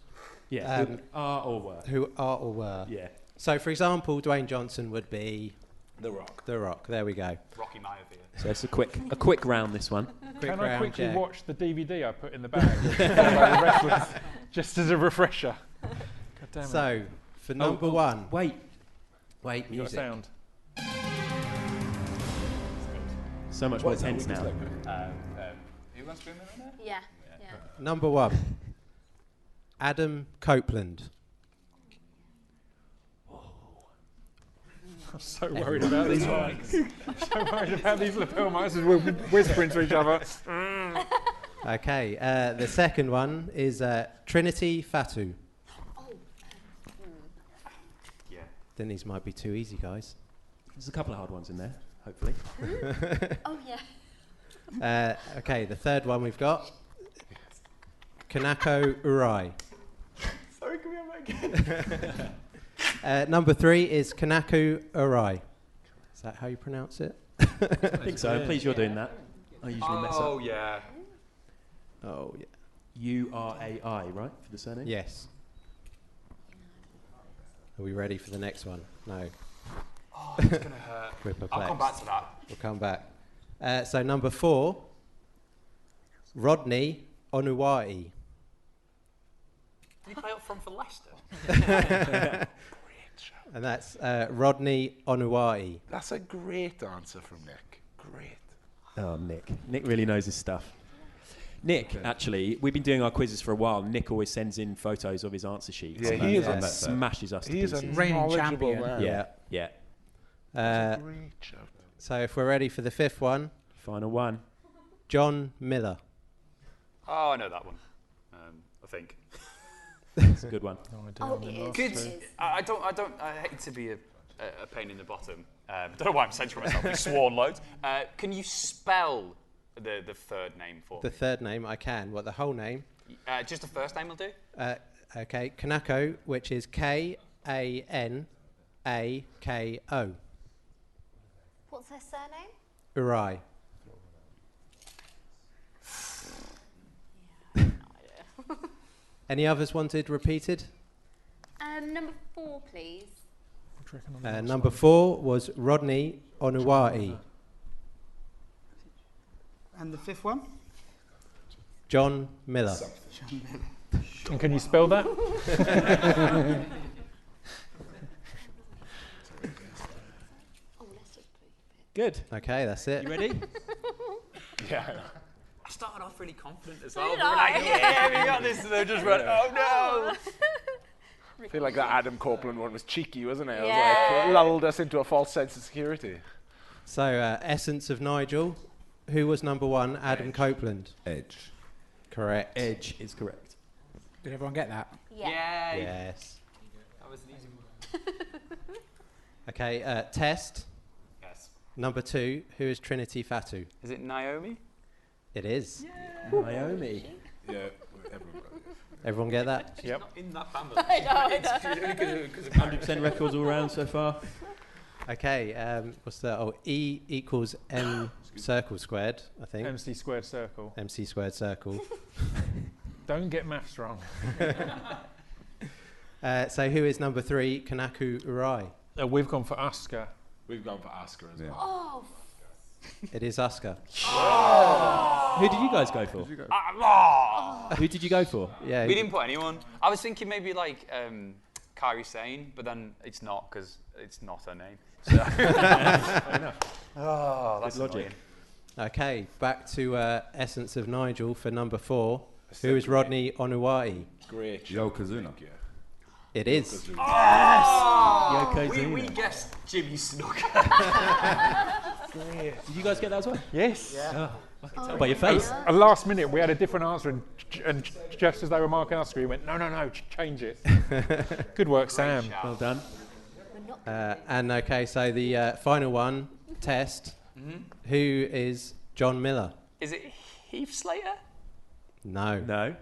Yeah, who are or were. Who are or were. Yeah. So, for example, Dwayne Johnson would be... The Rock. The Rock, there we go. Rocky Maivia. So it's a quick round, this one. Quick Can I round, quickly yeah. watch the DVD I put in the bag? About the wrestlers, just as a refresher. God damn it. So, for number 1... Wait, You got music. sound. So much more tense now. Who wants to be in there? Yeah. Number 1. Adam Copeland. I'm so worried about these mics. So worried about these lapel mics as we're whispering to each other. Okay, the second one is Trinity Fatu. Yeah. Then these might be too easy, guys. There's a couple of hard ones in there, hopefully. Oh yeah. Okay, the third one we've got Kanako Urai. Sorry, can we have that again? Number 3 is Kanako Urai. Is that how you pronounce it? I think so. I'm pleased you're doing that. I usually mess up. Oh, yeah. Oh, yeah. U-R-A-I, right, for the surname? Yes. Are we ready for the next one? No. Oh, it's going to hurt. We're perplexed. I'll come back to that. We'll come back. So number 4, Rodney Onuwai. Did he play up front for Leicester? And that's Rodney Onuwai. That's a great answer from Nick. Great. Oh, Nick. Nick really knows his stuff. Nick, actually, we've been doing our quizzes for a while. Nick always sends in photos of his answer sheets. Yeah, he is and smashes us to He is pieces. a Reigning knowledgeable champion. man. Yeah, yeah. That's a great shout. So if we're ready for the 5th one, Final one. John Miller. Oh, I know that one. I think. It's a good one. Oh, it is. Good. I hate to be a pain in the bottom. Don't know why I'm censoring myself. We've sworn loads. Can you spell the third name for The me? third name I can. What, the whole name? Just the first name will do. Okay, Kanako, which is Kanako. What's their surname? Urai. Any others wanted repeated? Number 4, please. Number 4 was Rodney Onuwai. And the 5th one? John Miller. And can you spell that? Good. Okay, that's it. You ready? Yeah. I started off really confident as So well. did We were I. like, yeah, we got this. And they just went, oh no. I feel like that Adam Copeland one was cheeky, wasn't it? It was Yeah. like, lulled us into a false sense of security. So, Essence of Nigel. Who was number 1? Adam Copeland. Edge. Correct. Edge is correct. Did everyone get that? Yeah. Yes. That was an easy one. Okay, Test. Yes. Number 2. Who is Trinity Fatu? Is it Naomi? It is. Naomi. Yeah, everyone. Everyone get that? Yep. Not in that family. I know. 100% records all round so far. Okay, what's that? Oh, E equals M circle squared, I think. MC squared circle. MC squared circle. Don't get maths wrong. So who is number 3? Kanako Urai. We've gone for Asuka. We've gone for Asuka as well. Oh, It is Asuka. Who did you guys go for? Who did you go for? Yeah. We didn't put anyone. I was thinking maybe like Kairi Sane, but then it's not because it's not her name. So. Fair enough. Oh, that's Good logic. annoying. Okay, back to Essence of Nigel for number 4. Who is Rodney Onuwai? Great. Yokozuna. It is. Oh, Yokozuna. we guessed Jimmy Snooker. Did you guys get that as well? Yes. Oh, I can tell by your face. At last minute, we had a different answer, and just as they were marking us, we went, no, change it. Good work, Sam. Well done. And okay, so the final one, Test. Who is John Miller? Is it Heath Slater? No. No.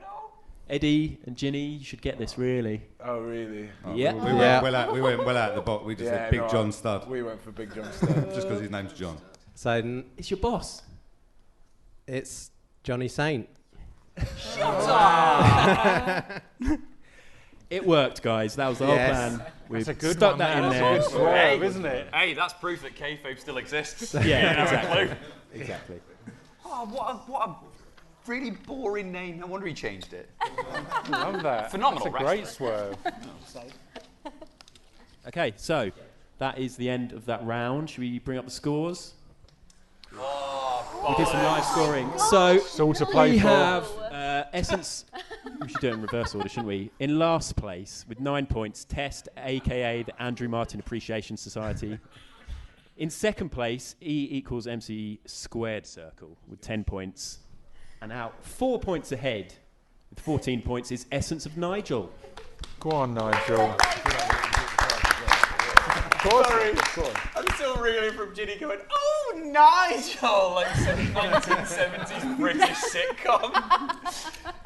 Eddie and Ginny, you should get this really. Oh, really? Oh, Yeah. We went well out of the box. We just said Big no, John Stud. We went for Big John Stud. Just because his name's John. So It's your boss. it's Johnny Saint. It worked, guys. That was the whole Yes. plan. We That's a good stuck one, that man. in That's there. a good swerve, isn't it? Hey, that's proof that kayfabe still exists. Yeah, exactly. Clue. Exactly. Oh, what a really boring name. No wonder he changed it. Love that. Phenomenal That's a great wrestler. swerve. Okay, so that is the end of that round. Should we bring up the scores? We did some live scoring. So All to play we for. have Essence. We should do it in reverse order, shouldn't we? In last place with 9 points, Test, aka the Andrew Martin Appreciation Society. In second place, E equals MC squared circle with 10 points. And out 4 points ahead with 14 points is Essence of Nigel. Go on, Nigel. Sorry. I'm still reeling from Ginny going, oh, Nigel! Like some 1970s British sitcom.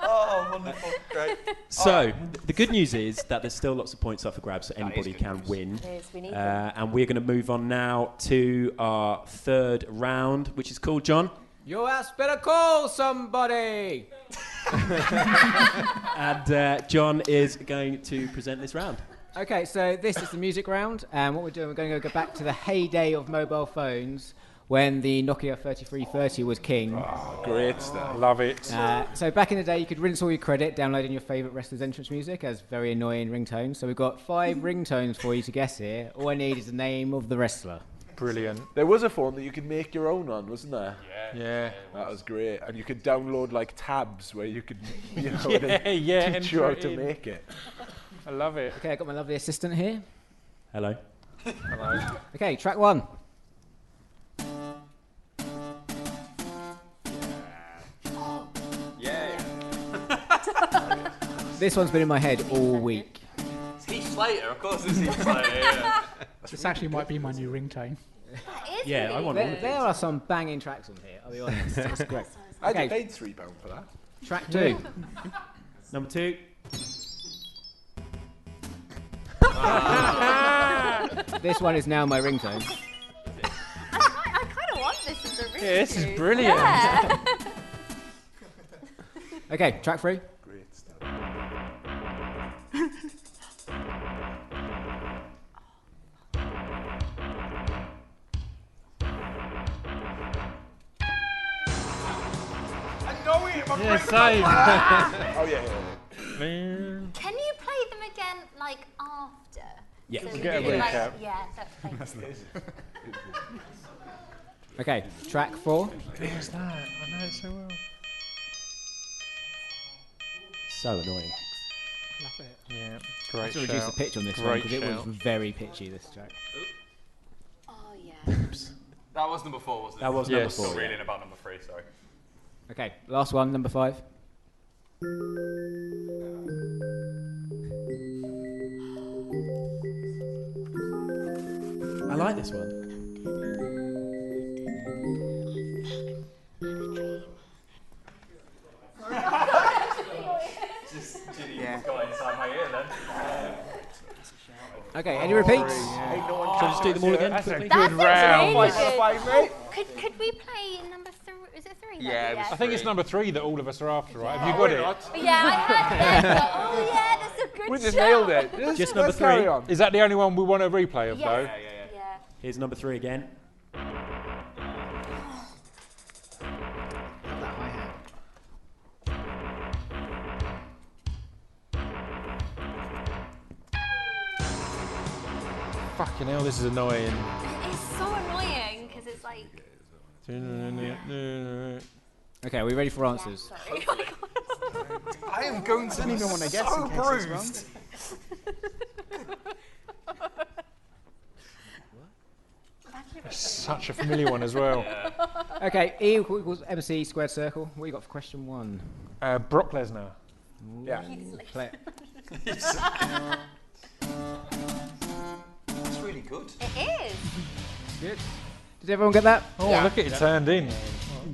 Oh, wonderful. Great. So, the good news is that there's still lots of points up for grabs, so anybody good can news. win. It is, we need them. And we're going to move on now to our third round, which is called, John? Your ass better call somebody. And John is going to present this round. Okay, so this is the music round, and what we're doing, we're going to go back to the heyday of mobile phones, when the Nokia 3330 was king. Great stuff. Love it. So back in the day, you could rinse all your credit downloading your favourite wrestler's entrance music as very annoying ringtones. So we've got 5 ringtones for you to guess here. All I need is the name of the wrestler. Brilliant. There was a phone that you could make your own on, wasn't there? Yeah. That was great. And you could download like tabs where you could, you know, teach you how to make it. I love it. Okay, I got my lovely assistant here. Hello. Hello. Okay, track 1. This one's been in my head all week. It's Heath Slater, of course it's Heath Slater, yeah. This actually might be my new ringtone. Yeah, I want all of There are some banging tracks on here, I'll be honest. It's great. I'd Okay, paid £3 for that. track 2. Number 2. This one is now my ringtone. I kind of want this as a ringtone. Yeah, this is brilliant. Yeah. Okay, track 3. Great stuff. I know it. My Yeah, brain- same. Oh, yeah. Man. Can you play them again, like after? Yeah. So We'll we get a can, like, recap. yeah, that's Okay, track 4. Who's that? I know it so well. So annoying. Love it. Yeah, I great have to reduce the shout. pitch on this one Great because it was shout. very pitchy, this track. Oh, yeah. That was number 4, wasn't it? That was Yes. number Still 4. reading about number 3, sorry. Okay, last one, number 5. I like this one. Just got inside my ear then. Okay, any repeats? Shall we just do them all again That's a quickly? good round. Really Five, good. mate. Could we play number 3? Is it 3? Yeah, it was I think it's number 3 that all of us are after, right? Have you Oh, got it? Yeah, I had that. Oh, yeah, that's a good We just shout. nailed it. Just number Let's carry 3. on. Is that the only one we want a replay of, Yes. though? Yeah. Here's number 3 again. Fucking hell, this is annoying. It's so annoying because it's like. Okay, are we ready for answers? Sorry. I am going to be even wanna guess so in case it's bruised. Such a familiar one as well. Okay, E equals MC squared circle. What you got for question 1? Brock Lesnar. Yeah. Play it. It's really good. It is. Good. Did everyone get that? Oh, look at it turned in.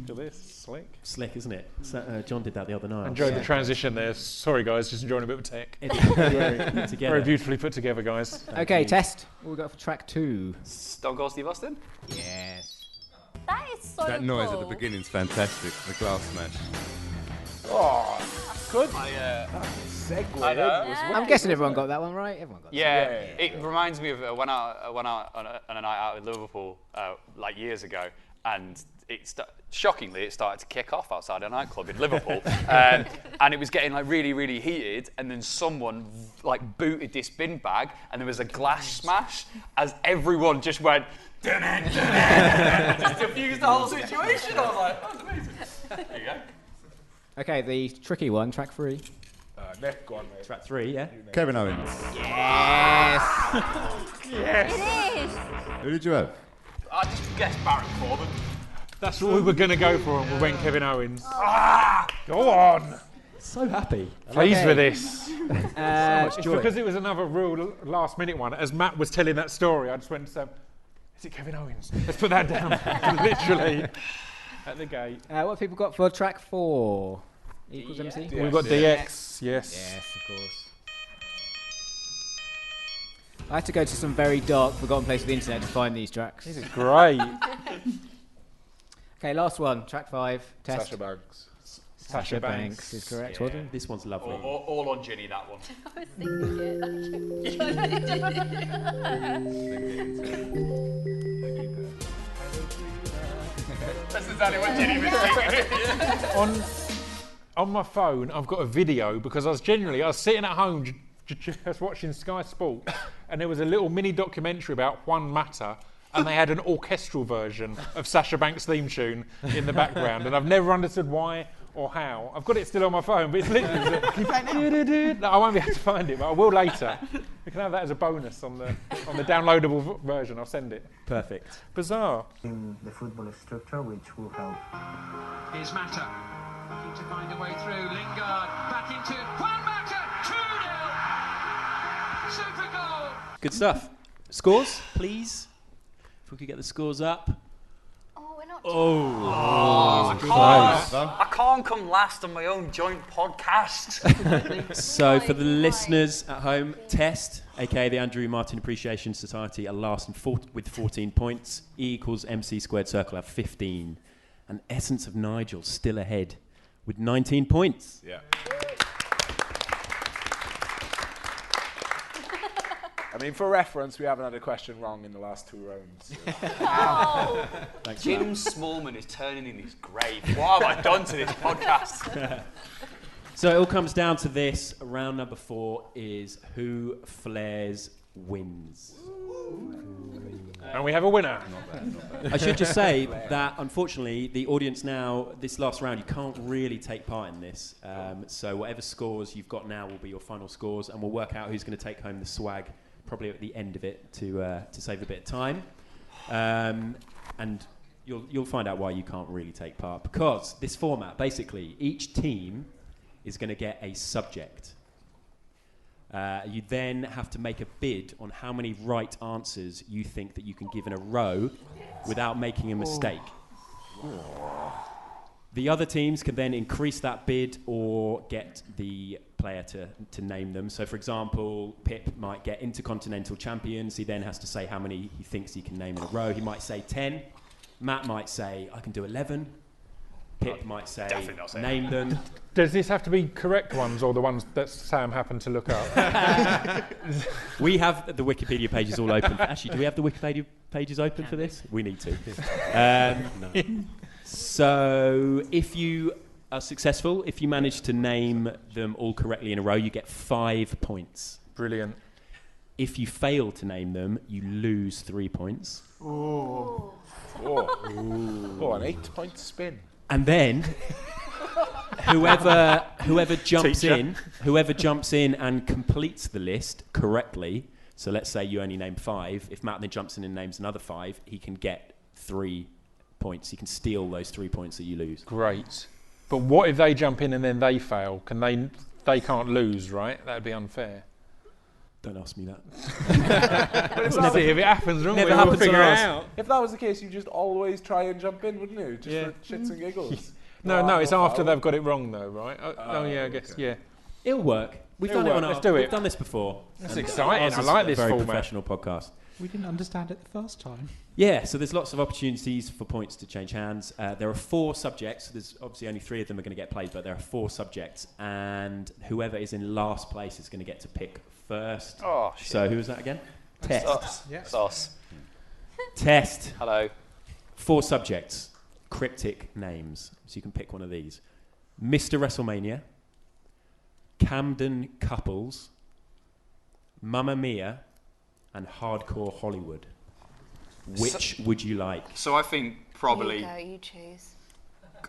Look at this. Slick. Slick, isn't it? So, John did that the other night. Enjoyed the transition there. Sorry, guys, just enjoying a bit of tech. Together. Very beautifully put together, guys. Okay, test. What we got for track 2? Stone Cold Steve Austin? Yes. That is so That noise cool. at the beginning's fantastic. The glass smash. Oh, good. I Segue. know. It was I'm guessing everyone got that one right. Everyone got Yeah, Yeah. it reminds me of when I went out on a night out in Liverpool like years ago, and shockingly it started to kick off outside a nightclub in Liverpool, and it was getting like really, really heated, and then someone like booted this bin bag, and there was a glass smash as everyone just went. Dun it, dun it, just diffused the whole situation. I was like, that was amazing. There you go. Okay, the tricky one, track 3. Nick, go on, mate. Track 3, yeah? Kevin Owens. Yes. It is. Who did you have? I just guessed Baron Corbin. That's what we were going to go for, and we went Kevin Owens. Go on. So happy. Pleased Okay. with this. Much It's joy. because it was another real last-minute one. As Matt was telling that story, I just went, is it Kevin Owens? Let's put that down. Literally at the gate. What have people got for track 4? Equals MC? We've got DX, yes. Yes, of course. I had to go to some very dark, forgotten place of the internet to find these tracks. This is great. Okay, last one, track 5. Test. Sasha Banks. Sasha Banks is correct, wasn't it? This one's lovely. All on Ginny, that one. I was thinking it. That's exactly what Ginny was saying. On my phone, I've got a video because I was sitting at home just watching Sky Sport, and there was a little mini documentary about Juan Mata, and they had an orchestral version of Sasha Banks' theme tune in the background, and I've never understood why or how. I've got it still on my phone, but it's literally... Can you play it now? No, I won't be able to find it, but I will later. We can have that as a bonus on the downloadable version. I'll send it. Perfect. Bizarre. In the football structure, which will help. Here's Mata. Looking to find a way through. Lingard back into Juan Mata. 2-0. Super goal. Good stuff. Scores, please. If we could get the scores up. Oh, we're not. I can't come last on my own joint podcast. So for the listeners at home, Test, aka the Andrew Martin Appreciation Society, are last with 14 points. E equals MC squared circle have 15. And Essence of Nigel still ahead with 19 points. Yeah. I mean, for reference, we haven't had a question wrong in the last 2 rounds. Oh. Thanks, Jim Smallman is turning in his grave. What have I done to this podcast? So it all comes down to this. Round number 4 is who flares wins. And we have a winner. I should just say that, unfortunately, the audience now, this last round, you can't really take part in this. So whatever scores you've got now will be your final scores, and we'll work out who's going to take home the swag probably at the end of it to save a bit of time. And you'll find out why you can't really take part. Because this format, basically, each team is going to get a subject. You then have to make a bid on how many right answers you think that you can give in a row without making a mistake. The other teams can then increase that bid or get the player to name them. So, for example, Pip might get Intercontinental Champions. He then has to say how many he thinks he can name in a row. He might say 10. Matt might say, I can do 11. Pip might say, name them. Does this have to be correct ones or the ones that Sam happened to look up? We have the Wikipedia pages all open. Actually, do we have the Wikipedia pages open for this? We need to. No. So if you are successful, if you manage to name them all correctly in a row, you get 5 points. Brilliant. If you fail to name them, you lose 3 points. Oh, an 8-point spin. And then whoever jumps in and completes the list correctly. So let's say you only name 5. If Matt then jumps in and names another 5, he can get 3 points. He can steal those 3 points that you lose. Great. But what if they jump in and then they fail? They can't lose, right? That'd be unfair. Don't ask me that. We'll see if it happens, won't Never we? happens We'll figure on it us. out. If that was the case, you just always try and jump in, wouldn't you? Just for shits and giggles. No, it's after they've got it wrong, though, right? I guess, yeah. It'll work. We've It'll done it work. on Let's do it. We've done this before. That's And exciting. ours I is like a this very format. professional podcast. We didn't understand it the first time. Yeah, so there's lots of opportunities for points to change hands. There are 4 subjects. There's obviously only 3 of them are going to get played, but there are 4 subjects, and whoever is in last place is going to get to pick first. Oh, shit. So who was that again? Test. Us. Yes. Us. Test. Hello. 4 subjects, cryptic names. So you can pick one of these. Mr. WrestleMania, Camden Couples, Mamma Mia, and Hardcore Hollywood. Which would you like? So I think probably You choose.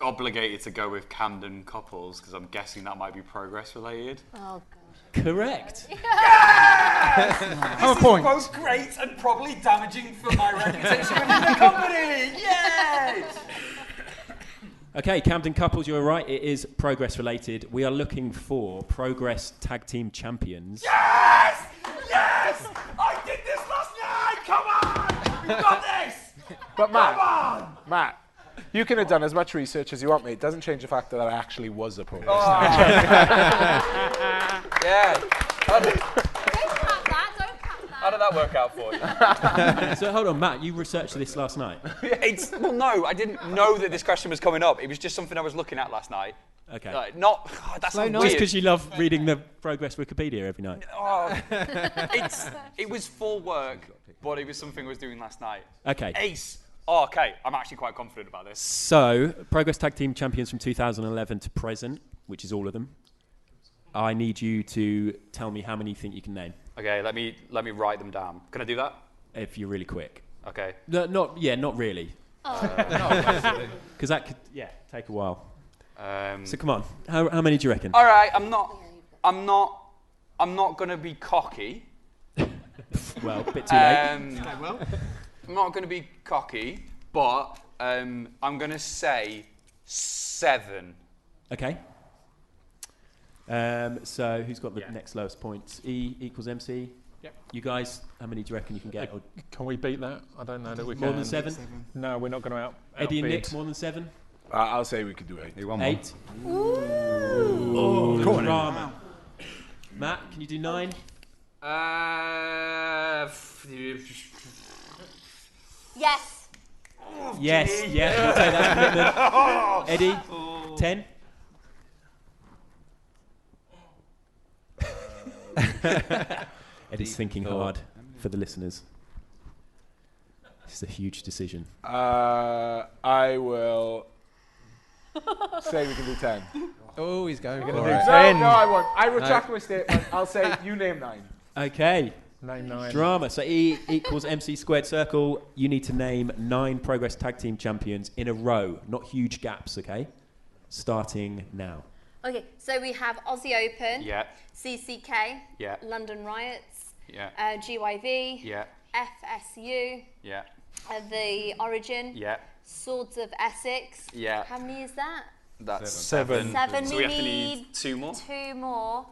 obligated to go with Camden Couples because I'm guessing that might be progress related. Oh, God. Correct. This is both great and probably damaging for my reputation within the company. Yay! Okay, Camden Couples, you're right. It is progress related. We are looking for Progress Tag Team Champions. Yes! Yes! I did this last night! Come on! We've got this! But Come Matt, you can have done as much research as you want, mate. It doesn't change the fact that I actually was a progress. Oh. Yeah. How did that work out for you? So hold on, Matt, you researched this last night. Well, no, I didn't know that this question was coming up. It was just something I was looking at last night. Okay. That's not Just because you love reading the Progress Wikipedia every night. Oh, it was for work, but it was something I was doing last night. Okay. Ace. Oh, okay. I'm actually quite confident about this. So, Progress Tag Team Champions from 2011 to present, which is all of them. I need you to tell me how many you think you can name. Okay, let me write them down. Can I do that? If you're really quick. Okay. No, not really. Because that could, take a while. So come on, how many do you reckon? All right, I'm not gonna be cocky. Well, a bit too late. I'm not gonna be cocky, but I'm gonna say 7. Okay. So who's got the next lowest points? E equals MC. Yep. You guys, how many do you reckon you can get? Can we beat that? I don't know that we can. More than 7? No, we're not going to Eddie and outbid. Nick, more than 7? I'll say we could do 8. 8. Oh, drama. Matt, can you do 9? Yes. Yes, we'll take that commitment. Eddie, 10? Eddie's thinking hard for the listeners. This is a huge decision. I will say we can do 10. Oh, he's going. We're No, going to do 10. no, I won't. I retract my statement. I'll say you name 9. Okay. Name 9. Drama. So E equals MC squared circle. You need to name 9 Progress Tag Team Champions in a row. Not huge gaps, okay? Starting now. Okay, so we have Aussie Open, Yeah. CCK, Yeah. London Riots, Yeah. GYV, Yeah. FSU, Yeah. The Origin, Yeah. Swords of Essex. Yeah. How many is that? That's 7. 7. So we have to need 2 more. 2 more.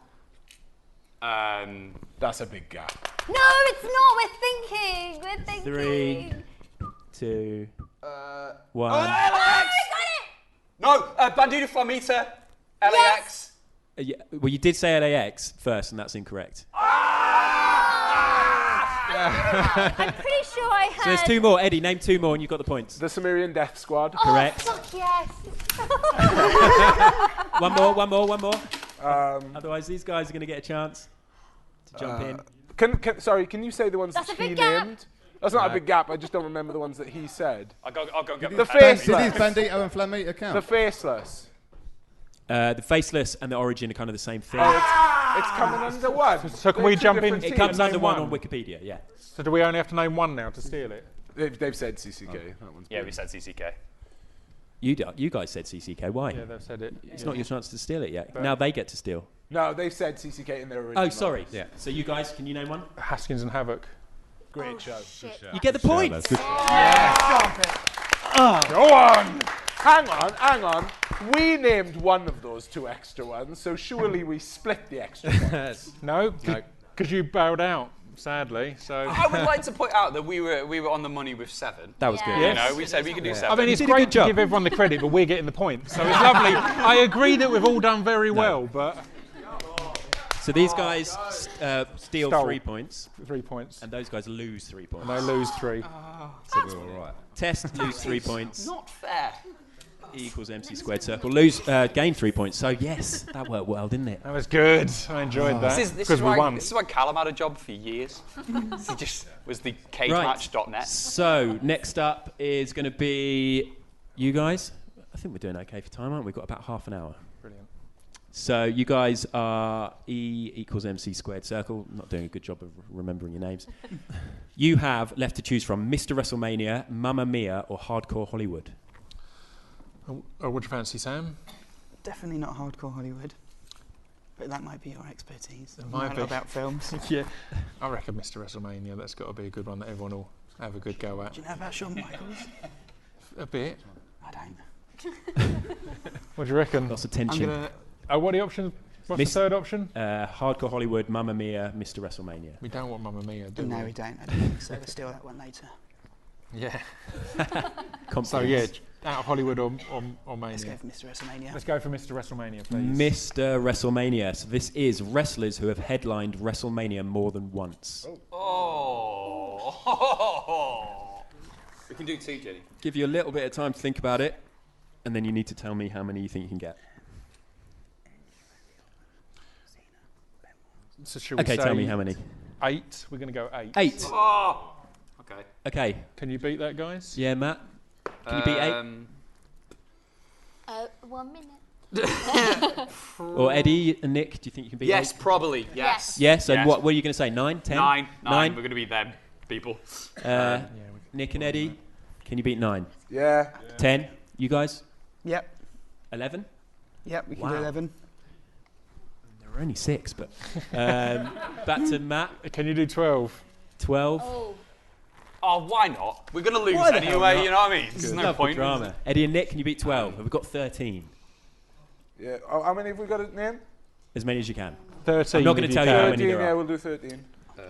That's a big gap. No, it's not. We're thinking. We're thinking. 3, 2, 1. Oh, I got it! No, Bandito Flamita, LAX. Yeah, well, you did say LAX first, and that's incorrect. I'm pretty sure I had. So there's 2 more. Eddie, name 2 more, and you've got the points. The Sumerian Death Squad. Oh, Correct. fuck yes. One more. Otherwise, these guys are going to get a chance to jump in. Sorry, can you say the ones That's that a big he gap. named? That's not a big gap. I just don't remember the ones that he said. I'll go and get The my faceless. Did these Bandito and Flamita count? The faceless. The Faceless and the Origin are kind of the same thing. It's coming under one. So can we jump in? It comes under one on Wikipedia, yeah. So do we only have to name 1 now to steal it? They've said CCK. That one's Yeah, we said CCK. You guys said CCK. Why? Yeah, they've said it. It's not your chance to steal it yet. But now they get to steal. No, they said CCK in their original. Oh, sorry. Yeah. So you guys, can you name one? Haskins and Havoc. Great show. Shit. You get the points. Good. Go on. Hang on. We named one of those 2 extra ones, so surely we split the extra ones. No, because you bowed out, sadly. So I would like to point out that we were on the money with 7. That was good. You know, we said we could do 7. I mean, it's did a great good to job. give everyone the credit, but we're getting the points, so it's lovely. I agree that we've all done very well, but So these guys steal Stole. 3 points, 3 points. and those guys lose 3 points. And they lose 3. So we're all right. Test, lose 3 points. Not fair. E equals MC squared circle. Lose, gain 3 points. So yes, that worked well, didn't it? That was good. I enjoyed that This because is we won. why Callum had a job for years. He just was the cagematch.net. So next up is going to be you guys. I think we're doing okay for time, aren't we? We've got about half an hour. Brilliant. So you guys are E equals MC squared circle. I'm not doing a good job of remembering your names. You have left to choose from Mr. WrestleMania, Mamma Mia, or Hardcore Hollywood. Oh, what do you fancy, Sam? Definitely not hardcore Hollywood, but that might be your expertise. It You might know be. about films. Yeah, I reckon Mr. WrestleMania. That's got to be a good one that everyone will have a good go at. Do you know about Shawn Michaels? A bit. I don't. What do you reckon? Lots of I'm tension. gonna. Oh, what are the options? What's Miss- the third option? Hardcore Hollywood, Mamma Mia, Mr. WrestleMania. We don't want Mamma Mia, do No, we? we don't. I don't think so. We'll steal that one later. Yeah. Confidence. So yeah, out of Hollywood or Mania. Let's go for Mr. WrestleMania. Let's go for Mr. WrestleMania, please. Mr. WrestleMania. So this is wrestlers who have headlined WrestleMania more than once. Oh. We can do 2, Jenny. Give you a little bit of time to think about it, and then you need to tell me how many you think you can get. So should we Okay, say tell me how many. 8. We're going to go 8. 8. Oh. Okay. Okay. Can you beat that, guys? Yeah, Matt. Can you beat 8? 1 minute. Or Eddie and Nick, do you think you can beat 8? Yes, probably. Yes. Yes, and what were you going to say? 9, 10? 9. We're going to beat them, people. Nick and Eddie, can you beat 9? Yeah. 10? You guys? Yep. 11? Yep, we can do 11. There were only 6, but... back to Matt. Can you do 12? 12? Oh, why not? We're going to lose Why the hell anyway, not? you know what I mean? Good. There's no Love the point. drama. Eddie and Nick, can you beat 12? Have we got 13? Yeah. Oh, how many have we got to name? As many as you can. 13. I'm not going to tell you how many 13, there yeah, are. we'll do 13.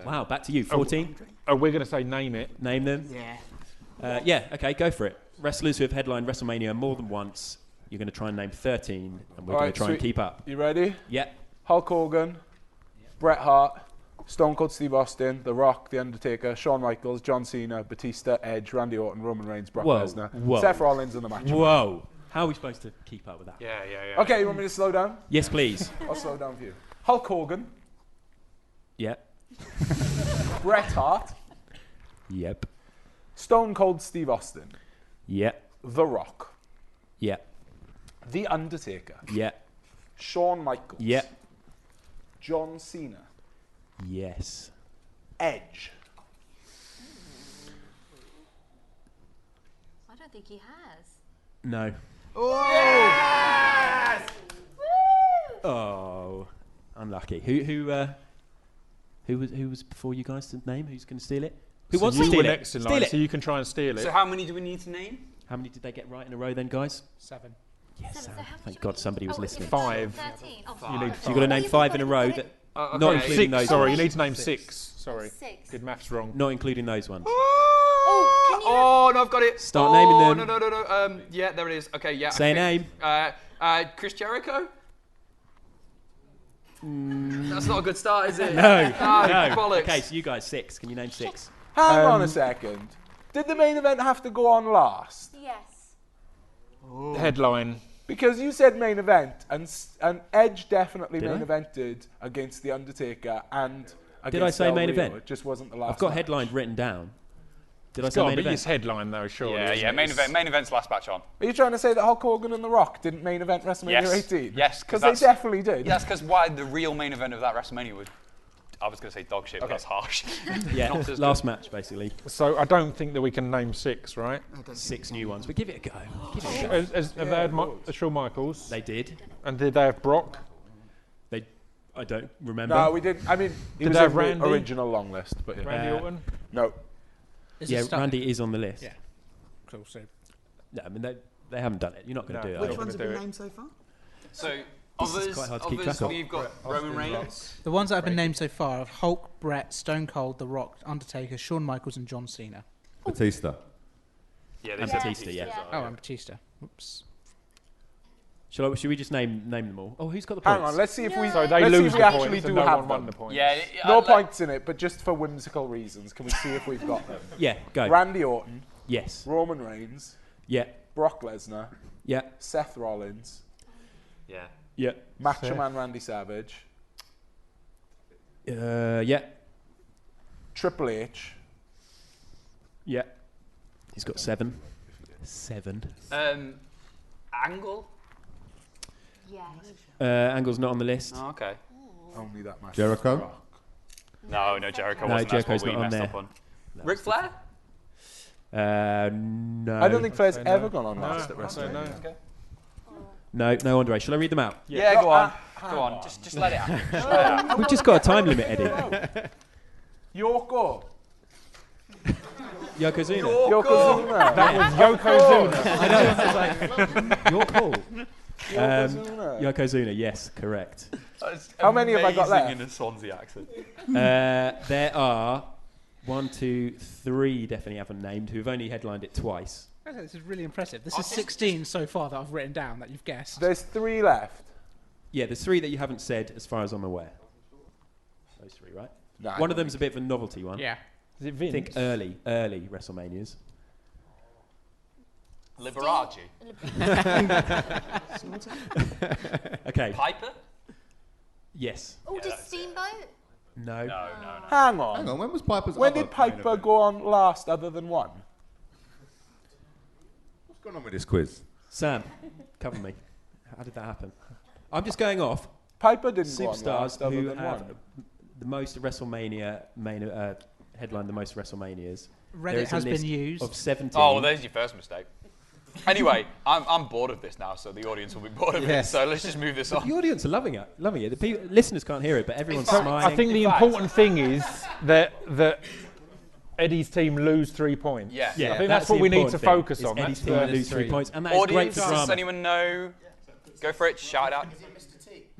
Wow, back to you. 14? Oh, we're going to say name it. Name them? Yeah. Yeah, okay, go for it. Wrestlers who have headlined WrestleMania more than once. You're going to try and name 13, and we're going to try and keep up. You ready? Yeah. Hulk Hogan, Bret Hart, Stone Cold Steve Austin, The Rock, The Undertaker, Shawn Michaels, John Cena, Batista, Edge, Randy Orton, Roman Reigns, Brock Lesnar, Seth Rollins, and the match. Whoa. How are we supposed to keep up with that? Yeah. Okay, you want me to slow down? Yes, please. I'll slow down for you. Hulk Hogan. Yep. Bret Hart. Yep. Stone Cold Steve Austin. Yep. The Rock. Yep. The Undertaker. Yep. Shawn Michaels. Yep. John Cena. Yes. Edge. I don't think he has. No. Oh! Yes! Oh, unlucky. Who was before you guys to name? Who's going to steal it? Who So wants to you steal were it? next in Steal line, it. so you can try and steal it. So how many do we need to name? How many did they get right in a row then, guys? 7. Yes, thank God somebody was listening. 5. 13. Oh, You need So you've got to name 5 in a row. That, not including 6. those Sorry, you ones. need to name 6. Sorry. 6. Did maths wrong. Not including those ones. Oh, no, I've got it. Start naming them. No. Yeah, there it is. Okay, yeah. Say a name. Chris Jericho? That's not a good start, is it? No. Bollocks. Okay, so you guys 6. Can you name 6? Hang on a second. Did the main event have to go on last? Yes. Headline. Because you said main event, and Edge definitely Did main I? evented against The Undertaker and against Did I say Del main Rio. event? It just wasn't the last I've got match. headlines written down. Did I It's say got main to be event? his headline, though, surely. Yeah, isn't it? main event. Main event's last match on. Are you trying to say that Hulk Hogan and The Rock didn't main event WrestleMania Yes. 18? Yes, Because they definitely did. That's because why the real main event of that WrestleMania was. I was going to say dog shit, but that's harsh. Yeah, Not as last good. match basically. So I don't think that we can name 6, right? 6 new ones, but give it a go. Give it a go. Have they had Shawn Michaels? They did. And did they have Brock? I don't remember. No, we didn't. I mean, he Did was they have in the Randy? original long list. But yeah. Randy Orton? No. Yeah, Randy is on the list. Yeah. Cool. So. No, I mean they haven't done it. You're not going to do it. Which are you? ones have been named so far? So, This is others, quite hard to keep track of. we've got Roman Reigns. The ones that have been named so far are Hulk, Brett, Stone Cold, The Rock, Undertaker, Shawn Michaels, and John Cena. Batista. Yeah, And Batista, yeah. Oh, and Batista. Whoops. Should we just name them all? Oh, who's got the Hang points? on, let's see if we, So they let's see lose if we the actually points do and no have one won them. the points. Yeah, No points in it, but just for whimsical reasons. Can we see if we've got them? Yeah, go. Randy Orton, Yes. Roman Reigns, Yeah. Brock Lesnar, Yeah. Seth Rollins, Yeah. Yeah. Macho Man Randy Savage, Yeah. Triple H, Yeah. He's got 7. 7. Angle. Yes. Angle's not on the list. Oh, okay. only that match. Jericho? No, Jericho No, wasn't. Jericho's That's what we not on messed there. up on. No, Ric Flair? No. I don't think Flair's no. ever gone on No, last at I'd say no. WrestleMania. No, Andre. Shall I read them out? Yeah, No, go on. hang Go on. on. Just let it happen. We've just got a time limit, Eddie. Yoko. Yokozuna. Yokozuna. That was Yokozuna. I know. It's like, your call. Yokozuna. Yokozuna, yes, correct. How many have I got left? In a Swansea accent. There are 1, 2, 3 definitely haven't named who've only headlined it twice. Okay, this is really impressive. This is 16 so far that I've written down that you've guessed. There's 3 left. Yeah, there's 3 that you haven't said as far as I'm aware. Those 3, right? No, I One of don't them's a bit of a novelty one. Yeah. Is it I Vince? think early WrestleManias. Liberace. Okay. Piper? Yes. Oh, just Steamboat? No. Hang on. Hang on, when was Piper's When other did Piper go on last other than one? What's going on with this quiz? Sam, cover me. How did that happen? I'm just going off. Piper didn't go on Superstars last other who than have one. the most WrestleMania headline the most WrestleManias. Reddit There is a has been list used. of 17. Oh, well, there's your first mistake. Anyway, I'm bored of this now, so the audience will be bored of it. So let's just move this on. The audience are loving it. The listeners can't hear it, but everyone's smiling. I think the important thing is that Eddie's team lose 3 points. Yeah. I think that's what we need to focus on. Eddie's That's team lose 3 points, and that is great Audience, for does drama. anyone know? Go for it. Shout it out.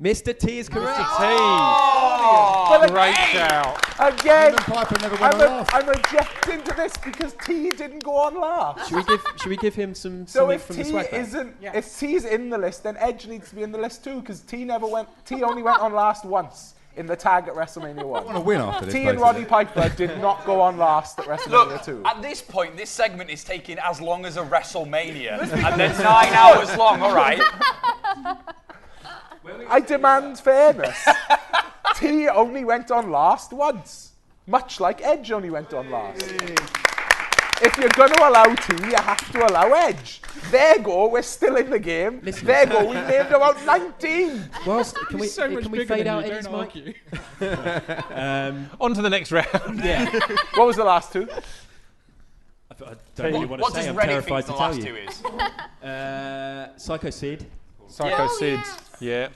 Mr. T is correct. But Great shout. Again, Piper never went on last. I'm objecting to this because T didn't go on last. Should we give him some So something if from T the swag bag? isn't, if T's in the list, then Edge needs to be in the list too because T only went on last once in the tag at WrestleMania 1. I want to win after this. T and Roddy Piper did not go on last at WrestleMania 2. At this point, this segment is taking as long as a WrestleMania, and then 9 hours long. All right. I demand fairness. T only went on last once, much like Edge only went on last. If you're going to allow T, you have to allow Edge. There go, we're still in the game. There go, we named about 19. Whilst, can we fade out Eddie's mic? On to the next round. Yeah. What was the last two? I don't really want to What say. does I'm Reddit terrified think to the tell last you. two is? Psycho Sid. Psycho Sid. Yeah.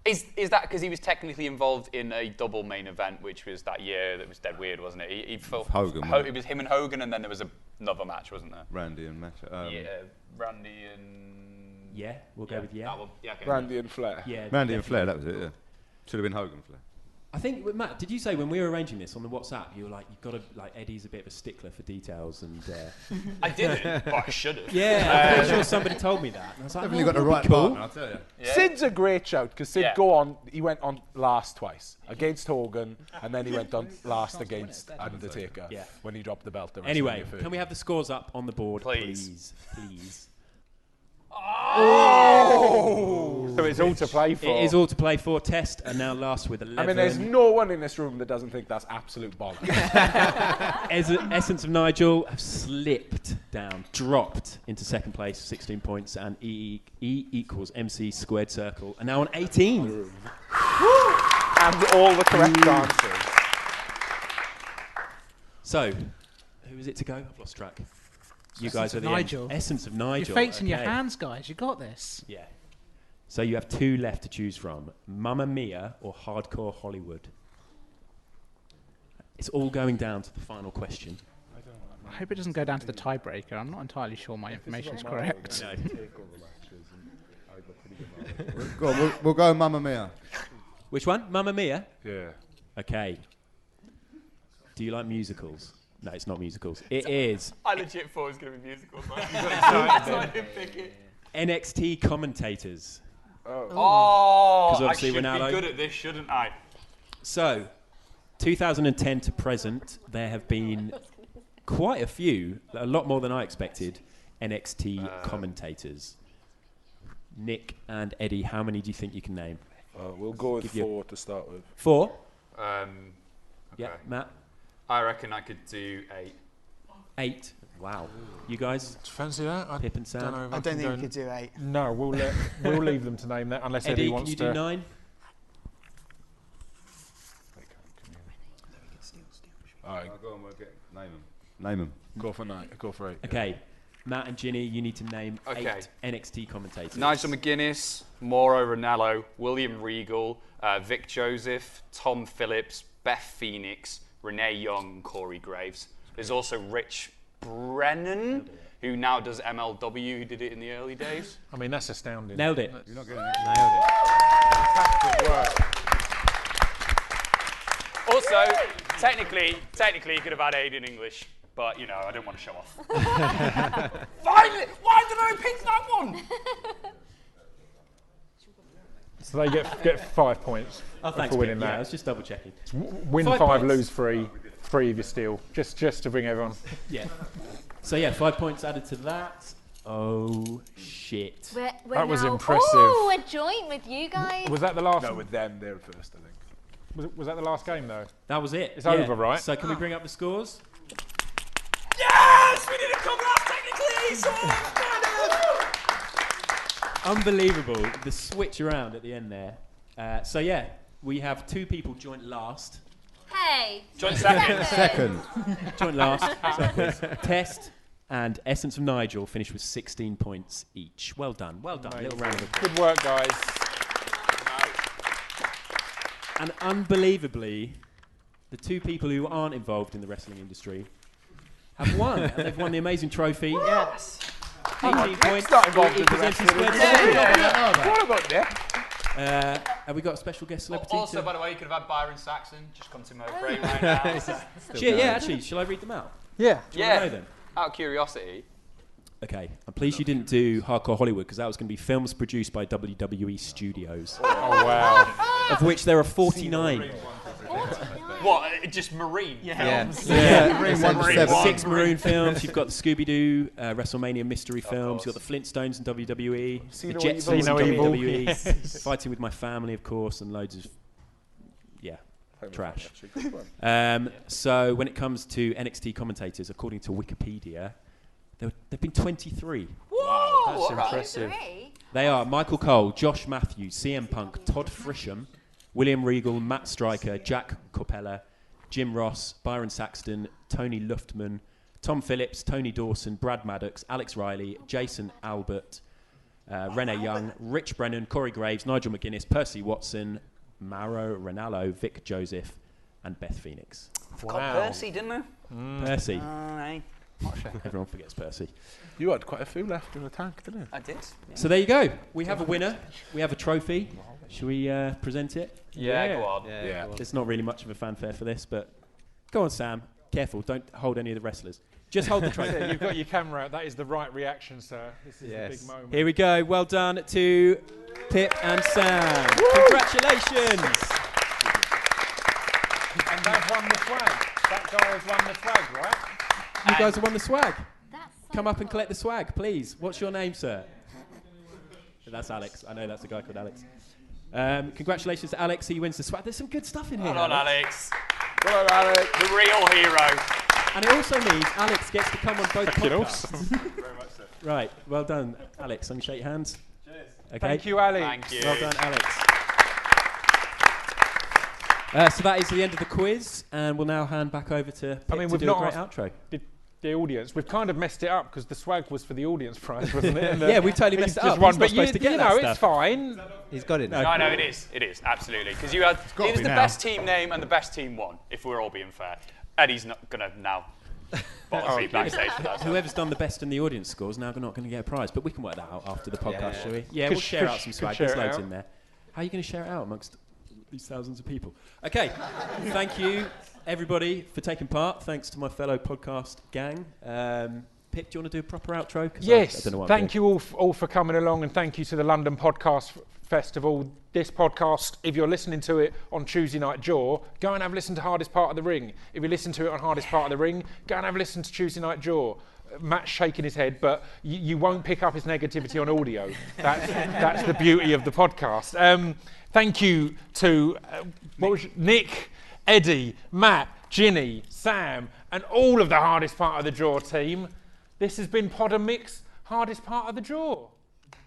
Is that because he was technically involved in a double main event, which was that year that was dead weird, wasn't it? He Hogan, it was him and Hogan, and then there was another match, wasn't there? Randy and Match. Yeah, Randy and... Yeah, we'll go with yeah. That one. Yeah, okay. Randy and Flair. Yeah, Randy and definitely. Flair, that was it, yeah. Should have been Hogan and Flair. I think, Matt, did you say when we were arranging this on the WhatsApp, you were like, you've got to, like, Eddie's a bit of a stickler for details and... I didn't, but I should have. Yeah, I'm pretty sure somebody told me that. And I was like, Definitely oh, got the that'd right be cool. partner, I'll tell you. Yeah. Sid's a great shout because Sid he went on last twice against Hogan, and then he went on last against Undertaker when he dropped the belt. at Anyway, WrestleMania 30. can we have the scores up on the board, Please. please? Oh! So it's all to play for. It is all to play for. Test are now last with 11. I mean, there's no one in this room that doesn't think that's absolute bollocks. Essence of Nigel have slipped down, dropped into second place, 16 points, and E equals MC squared circle, and now on 18. And all the correct answers. So, who is it to go? I've lost track. You guys are the Nigel. Essence of Nigel. Your fate's in your okay. hands, guys. You got this. Yeah. So you have two left to choose from: Mamma Mia or Hardcore Hollywood. It's all going down to the final question. I hope it doesn't go down to the tiebreaker. I'm not entirely sure my information is correct. Go on, we'll go Mamma Mia. Which one? Mamma Mia? Yeah. Okay. Do you like musicals? No, it's not musicals. It is I legit thought it was going to be musicals. Right? So I didn't pick it. NXT commentators. Oh, 'Cause I obviously should we're now be good at this, shouldn't I? So, 2010 to present, there have been quite a few, a lot more than I expected, NXT commentators. Nick and Eddie, how many do you think you can name? We'll go with 4 to start with. 4? Okay. Yeah, Matt? I reckon I could do 8. 8. Wow. You guys? Fancy that? Pip and Sam? I don't think you could do 8. No, we'll leave them to name that unless Eddie, Eddie wants can to. you do 9? All right. Go on, name them. Go for 9. Go for 8. Okay. Matt and Ginny, you need to name 8 NXT commentators. Nigel McGuinness, Mauro Ranallo, William Regal, Vic Joseph, Tom Phillips, Beth Phoenix, Renee Young, Corey Graves. There's also Rich Brennan, who now does MLW, who did it in the early days. I mean, that's astounding. Nailed it. You're not getting it. Nailed it. Fantastic work. Also, technically, you could have had 8 in English, but, you know, I don't want to show off. Finally! Why did I pick that one? So they get 5 points Thanks, for winning Pip. Yeah, I that. was just double checking. Win 5 5, points. lose 3. 3 if you're still. Just to bring everyone. Yeah. So, yeah, 5 points added to that. Oh, shit. We're That was now, impressive. Oh, a joint with you guys. Was that the last No, one? with them, they're first, I think. Was that the last game, though? That was it. It's over, right? So can we bring up the scores? Yes! We didn't come last technically! So Unbelievable. The switch around at the end there. So yeah, we have 2 people joint last. Hey. Joint second. Second. Joint last. Test and Essence of Nigel finished with 16 points each. Well done. Well done. Little round of applause. Good work, guys. And unbelievably, the 2 people who aren't involved in the wrestling industry have won. And they've won the amazing trophy. Yes. 18 points. not involved in the Possession wrestling squared industry. circle. What about that? Have we got a special guest celebrity? Also, by the way, you could have had Byron Saxon just come to my brain right now. Actually, shall I read them out? Yeah. Do you want to know them? Out of curiosity. Okay, I'm pleased you didn't do Hardcore Hollywood because that was going to be films produced by WWE Studios. Oh, wow. Of which there are 49. What? Just marine films? Yeah. 6 marine films. You've got the Scooby-Doo, WrestleMania mystery films. You've got the Flintstones in WWE. See the No Jetsons Evil. in See No Evil, WWE. yes. Fighting with My Family, of course, and loads of, trash. Good one. So when it comes to NXT commentators, according to Wikipedia, there've been 23. Wow, That's impressive. They are Michael Cole, Josh Matthews, CM Punk, Todd Frisham, William Regal, Matt Stryker, Jack Coppella, Jim Ross, Byron Saxton, Tony Luftman, Tom Phillips, Tony Dawson, Brad Maddox, Alex Riley, Jason Albert, Renee Young, Rich Brennan, Corey Graves, Nigel McGuinness, Percy Watson, Mauro Ranallo, Vic Joseph, and Beth Phoenix. Got Percy, didn't I? Percy. Aye. Everyone forgets Percy. You had quite a few left in the tank, didn't you? I did. So there you go. We have a winner. We have a trophy. Should we present it? Yeah, go on. Yeah. There's not really much of a fanfare for this, but go on, Sam. Careful. Don't hold any of the wrestlers. Just hold the trophy. You've got your camera out. That is the right reaction, sir. This is the big moment. Here we go. Well done to Pip and Sam. Congratulations. And they've won the swag. That guy has won the swag, right? You guys have won the swag. Come up and collect the swag, please. What's your name, sir? That's Alex. I know that's a guy called Alex. Congratulations to Alex. He wins the swag. There's some good stuff in here. Well done, Alex. Well done, Alex. The real hero. And it also means Alex gets to come on both Fucking podcasts. awesome. Very much so. Right. Well done, Alex. Let me shake your hands. Cheers. Okay. Thank you, Alex. Thank you. Well done, Alex. So that is the end of the quiz, and we'll now hand back over to Pip to we've do not a great asked outro. the audience. We've kind of messed it up because the swag was for the audience prize, wasn't it? And Yeah, we totally messed it just up. won, He's not but supposed to get you that know, stuff. it's fine. He's got it now. No, it is. It is, absolutely. Because you had, gotta it was be the now. best team name and the best team won, if we're all being fair. Eddie's not going to now bottom seat backstage for that. Whoever's done the best in the audience scores now not going to get a prize, but we can work that out after the podcast, shall we? Yeah, we'll share out some swag. There's loads in there. How are you going to share it out amongst these thousands of people? Okay, thank you everybody for taking part. Thanks to my fellow podcast gang. Pip, do you want to do a proper outro? 'Cause Yes, I don't know what I'm thank doing. you all for coming along, and thank you to the London Podcast Festival. This podcast, if you're listening to it on Tuesday Night Jaw, go and have a listen to Hardest Part of the Ring. If you listen to it on Hardest Part of the Ring, go and have a listen to Tuesday Night Jaw. Matt's shaking his head, but you won't pick up his negativity on audio. That's the beauty of the podcast. Thank you to Nick, Eddie, Matt, Ginny, Sam, and all of the Hardest Part of the Jaw team. This has been Pod and Mix, Hardest Part of the Jaw.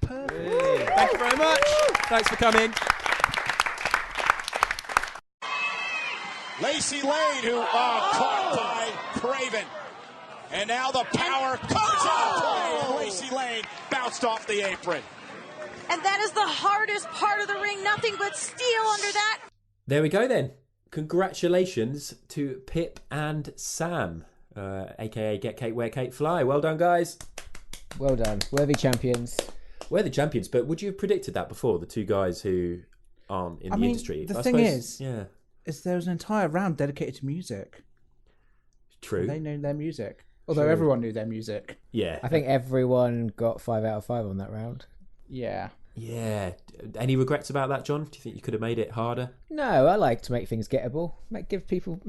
Perfect. Thank you very much. Thanks for coming. Lacey Lane, who caught by Craven. And now the power comes out play. Lacey Lane bounced off the apron. And that is the hardest part of the ring. Nothing but steel under that. There we go then. Congratulations to Pip and Sam, aka Get Cake, Wear Cake, Fly. Well done, guys. Well done. Worthy champions. We're the champions, but would you have predicted that before? The two guys who aren't in the industry. The I thing suppose, is there was an entire round dedicated to music. True. They knew their music. Although True. everyone knew their music. Yeah. I think everyone got 5 out of 5 on that round. Yeah. Yeah. Any regrets about that, John? Do you think you could have made it harder? No, I like to make things gettable. Make people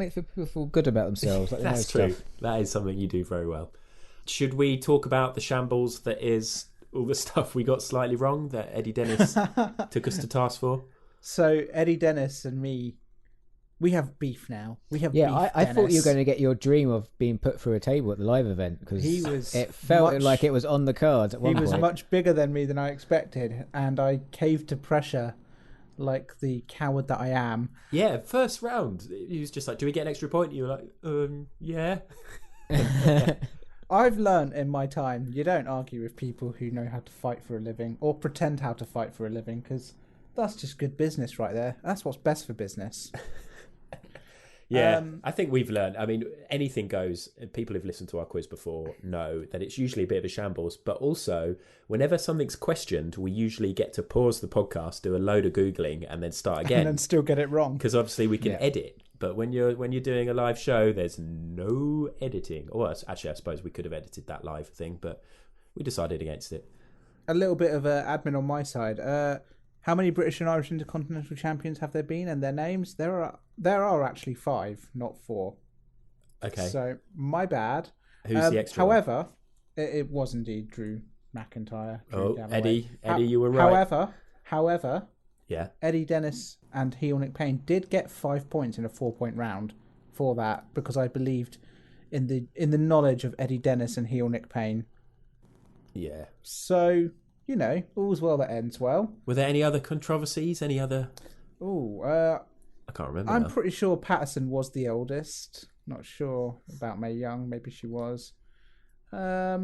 feel good about themselves. Like they know That's true. stuff. That is something you do very well. Should we talk about the shambles that is all the stuff we got slightly wrong that Eddie Dennis took us to task for? So Eddie Dennis and me We have beef now. We have Yeah, beef. I thought you were Dennis. going to get your dream of being put through a table at the live event because He was it felt much- like it was on the cards at one He point. was much bigger than me than I expected, and I caved to pressure like the coward that I am. Yeah, first round, he was just like, "Do we get an extra point?" You were like, yeah." I've learnt in my time you don't argue with people who know how to fight for a living or pretend how to fight for a living, because that's just good business right there. That's what's best for business. Yeah, I think we've learned. I mean, anything goes. People who've listened to our quiz before know that it's usually a bit of a shambles. But also, whenever something's questioned, we usually get to pause the podcast, do a load of Googling, and then start again. And then still get it wrong. Because obviously we can Yeah. edit. But when you're doing a live show, there's no editing. Or actually, I suppose we could have edited that live thing, but we decided against it. A little bit of admin on my side. How many British and Irish Intercontinental Champions have there been, and their names? There are actually 5, not 4. Okay. So my bad. Who's the extra one? However, it was indeed Drew McIntyre. Drew Galloway. Eddie, you were right. However, Yeah. Eddie Dennis and Heel Nick Payne did get 5 points in a 4-point round for that, because I believed in the knowledge of Eddie Dennis and Heel Nick Payne. Yeah. So, all's well that ends well. Were there any other controversies? Any other? Oh, I can't remember. I'm now. pretty sure Patterson was the oldest. Not sure about Mae Young. Maybe she was. I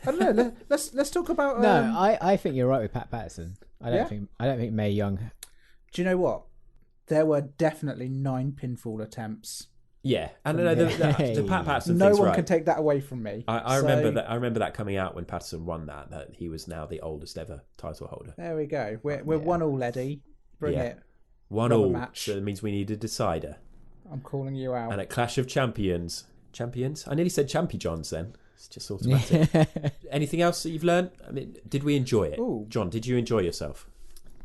don't know. Let's talk about. No, I think you're right with Pat Patterson. I Yeah? don't think Mae Young. Do you know what? There were definitely 9 pinfall attempts. Yeah, and no, the Pat Patterson No thing's one right. can take that away from me. I So, remember that. I remember that coming out when Patterson won that he was now the oldest ever title holder. There we go. We're 1-1, Eddie. Bring Yeah. it. 1-1 match. So it means we need a decider. I'm calling you out. And at Clash of Champions. I nearly said Champions then. It's just automatic. Anything else that you've learned? I mean, did we enjoy it? Ooh. John, did you enjoy yourself?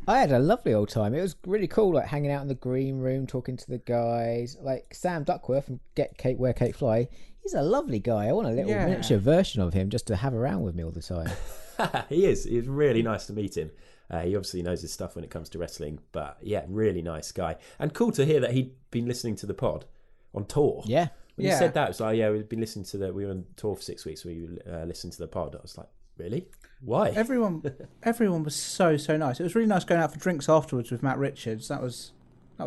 I had a lovely old time. It was really cool, like hanging out in the green room, talking to the guys. Like Sam Duckworth from Get Cake, Wear Cake, Fly. He's a lovely guy. I want a little Yeah. miniature version of him just to have around with me all the time. He is. It's really nice to meet him. He obviously knows his stuff when it comes to wrestling. But yeah, really nice guy. And cool to hear that he'd been listening to the pod on tour. Yeah. When you Yeah. said that, it was like, yeah, we've been listening to we were on tour for 6 weeks. We listened to the pod. I was like, really? Why? Everyone was so nice. It was really nice going out for drinks afterwards with Matt Richards. That was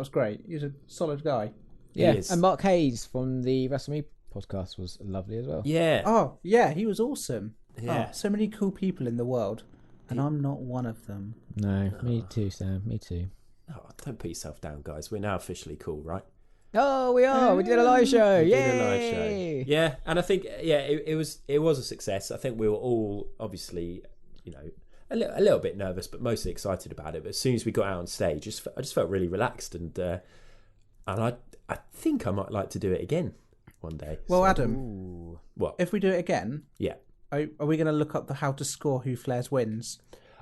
great. He's a solid guy. Yeah, is. and Mark Hayes from the WrestleMe podcast was lovely as well. Yeah. Oh, yeah, he was awesome. Yeah. Oh, so many cool people in the world, and I'm not one of them. No, me too, Sam. Me too. Oh, don't put yourself down, guys. We're now officially cool, right? Oh, we are. We did a live show. We Yay! did a live show. Yeah, and I think it was a success. I think we were all obviously, a little bit nervous, but mostly excited about it. But as soon as we got out on stage, I just felt really relaxed, and I think I might like to do it again one day. Well, So- Adam, what if we do it again? Yeah. Are we going to look up the how to score who flares wins?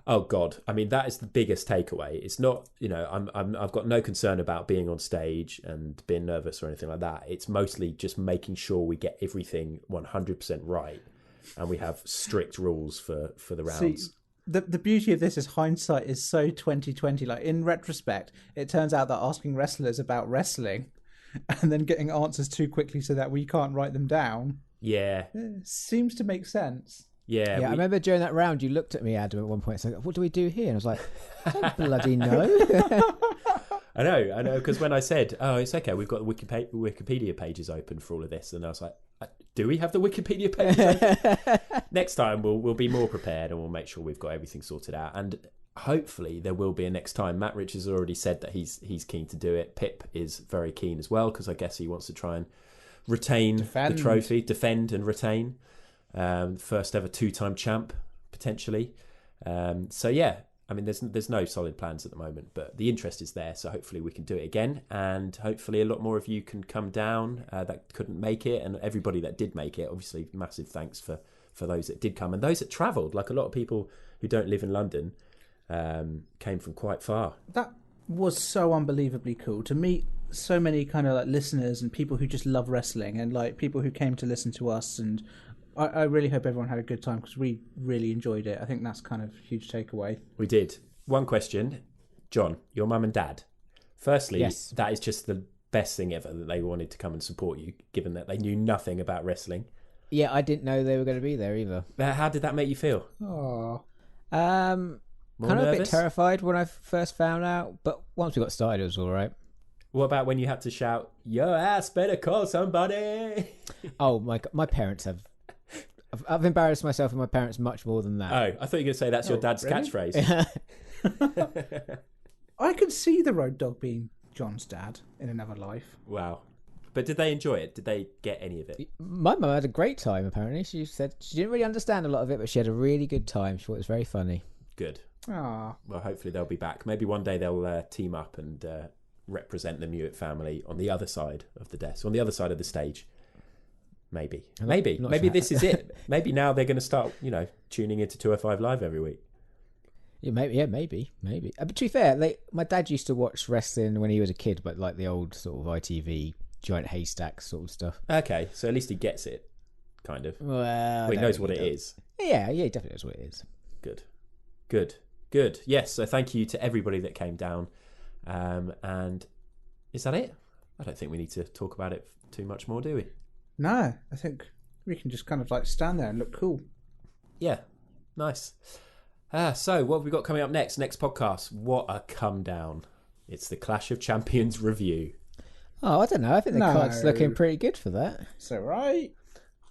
Oh God! I mean, that is the biggest takeaway. It's not, I've got no concern about being on stage and being nervous or anything like that. It's mostly just making sure we get everything 100% right, and we have strict rules for the rounds. See, the beauty of this is hindsight is so 2020. Like in retrospect, it turns out that asking wrestlers about wrestling and then getting answers too quickly so that we can't write them down Yeah, seems to make sense. yeah. I remember during that round, you looked at me, Adam, at one point, and said, "What do we do here?" And I was like, "I don't bloody know." I know, because when I said, "Oh, it's okay, we've got the Wikipedia pages open for all of this," and I was like, "Do we have the Wikipedia pages open?" Next time we'll be more prepared and we'll make sure we've got everything sorted out. And hopefully there will be a next time. Matt Richards has already said that he's keen to do it. Pip is very keen as well, because I guess he wants to try and retain the trophy, defend and retain. First ever 2-time champ potentially. So yeah, I mean, there's no solid plans at the moment, but the interest is there. So hopefully we can do it again, and hopefully a lot more of you can come down that couldn't make it, and everybody that did make it. Obviously, massive thanks for those that did come and those that travelled. Like a lot of people who don't live in London came from quite far. That was so unbelievably cool to meet so many kind of like listeners and people who just love wrestling, and like people who came to listen to us. And I really hope everyone had a good time, because we really enjoyed it. I think that's kind of a huge takeaway. We did. One question, John, your mum and dad. Firstly, Yes. that is just the best thing ever that they wanted to come and support you, given that they knew nothing about wrestling. Yeah, I didn't know they were going to be there either. How did that make you feel? Oh. Kind of a bit terrified when I first found out, but once we got started, it was all right. What about when you had to shout, "Your ass better call somebody"? Oh my parents have. I've embarrassed myself and my parents much more than that. Oh, I thought you were going to say that's your dad's really? catchphrase. I could see the Road Dogg being John's dad in another life. Wow. But did they enjoy it? Did they get any of it? My mum had a great time, apparently. She said she didn't really understand a lot of it, but she had a really good time. She thought it was very funny. Good. Ah. Well, hopefully they'll be back. Maybe one day they'll team up and represent the Mewett family on the other side of the desk, on the other side of the stage. Maybe sure. This is it. Maybe now they're going to start, tuning into 205 Live every week. Yeah, maybe. But to be fair, my dad used to watch wrestling when he was a kid, but like the old sort of ITV Giant Haystack sort of stuff. Okay, so at least he gets it, kind of. Well, he knows what it is. Yeah, he definitely knows what it is. Good. Yes, so thank you to everybody that came down. And is that it? I don't think we need to talk about it too much more, do we? No, I think we can just kind of like stand there and look cool. Yeah, nice. So what have we got coming up next? Next podcast, what a come down. It's the Clash of Champions review. Oh, I don't know. I think the card's looking pretty good for that. So right.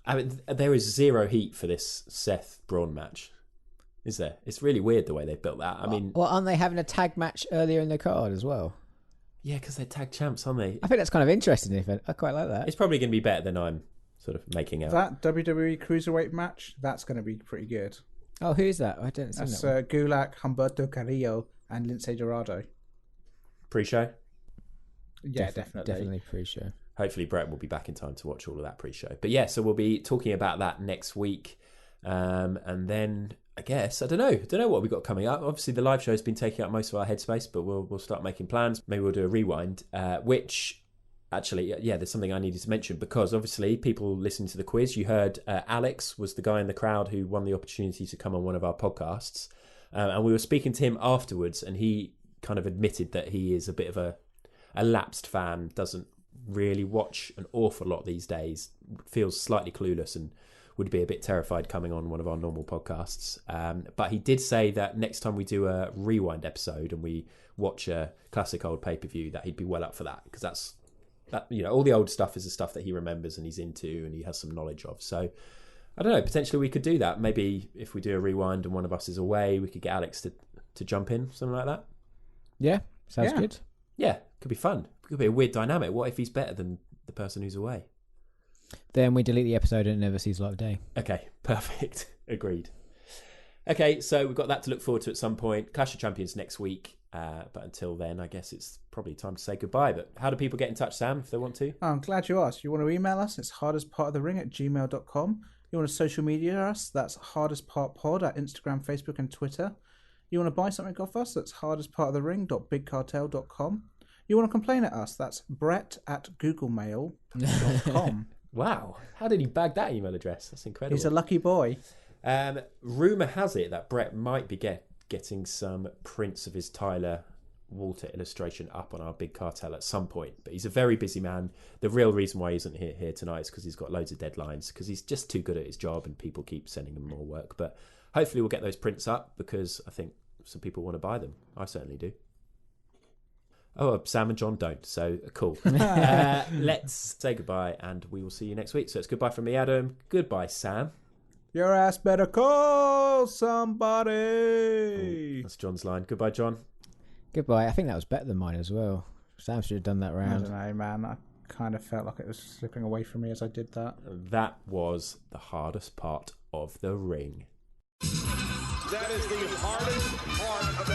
I mean, there is zero heat for this Seth Braun match, is there? It's really weird the way they built that. I mean, well, aren't they having a tag match earlier in the card as well? Yeah, because they're tag champs, aren't they? I think that's kind of interesting. I quite like that. It's probably going to be better than I'm sort of making out. That WWE Cruiserweight match, that's going to be pretty good. Oh, who is that? I don't see that. That's Gulak, Humberto Carrillo, and Lince Dorado. Pre-show? Yeah, definitely. Definitely pre-show. Hopefully Brett will be back in time to watch all of that pre-show. But yeah, so we'll be talking about that next week. And then I guess, I don't know what we've got coming up. Obviously the live show has been taking up most of our headspace, but we'll start making plans. Maybe we'll do a rewind, which actually, yeah, there's something I needed to mention, because obviously people listening to the quiz, you heard Alex was the guy in the crowd who won the opportunity to come on one of our podcasts. And we were speaking to him afterwards, and he kind of admitted that he is a bit of a lapsed fan, doesn't really watch an awful lot these days, feels slightly clueless and would be a bit terrified coming on one of our normal podcasts. But he did say that next time we do a rewind episode and we watch a classic old pay-per-view, that he'd be well up for that, because that's all the old stuff is the stuff that he remembers and he's into and he has some knowledge of. So I don't know, potentially we could do that. Maybe if we do a rewind and one of us is away, we could get Alex to jump in, something like that. Yeah, sounds good. Yeah, could be fun. Could be a weird dynamic. What if he's better than the person who's away? Then we delete the episode and it never sees light of day. Okay, perfect. Agreed. Okay, so we've got that to look forward to at some point. Clash of Champions next week. But until then, I guess it's probably time to say goodbye. But how do people get in touch, Sam, if they want to? I'm glad you asked. You want to email us? It's hardestpartofthering@gmail.com. You want to social media us? That's hardestpartpod at Instagram, Facebook and Twitter. You want to buy something off us? That's hardestpartofthering.bigcartel.com. You want to complain at us? That's brett@googlemail.com. Wow. How did he bag that email address? That's incredible. He's a lucky boy. Rumour has it that Brett might be getting some prints of his Tyler Walter illustration up on our Big Cartel at some point. But he's a very busy man. The real reason why he isn't here tonight is because he's got loads of deadlines, because he's just too good at his job and people keep sending him more work. But hopefully we'll get those prints up, because I think some people want to buy them. I certainly do. Oh, Sam and John don't, so cool. Let's say goodbye, and we will see you next week. So it's goodbye from me, Adam. Goodbye, Sam. Your ass better call somebody. Oh, that's John's line. Goodbye, John. Goodbye. I think that was better than mine as well. Sam should have done that round. I don't know, man. I kind of felt like it was slipping away from me as I did that. That was the hardest part of the ring. That is the hardest part of the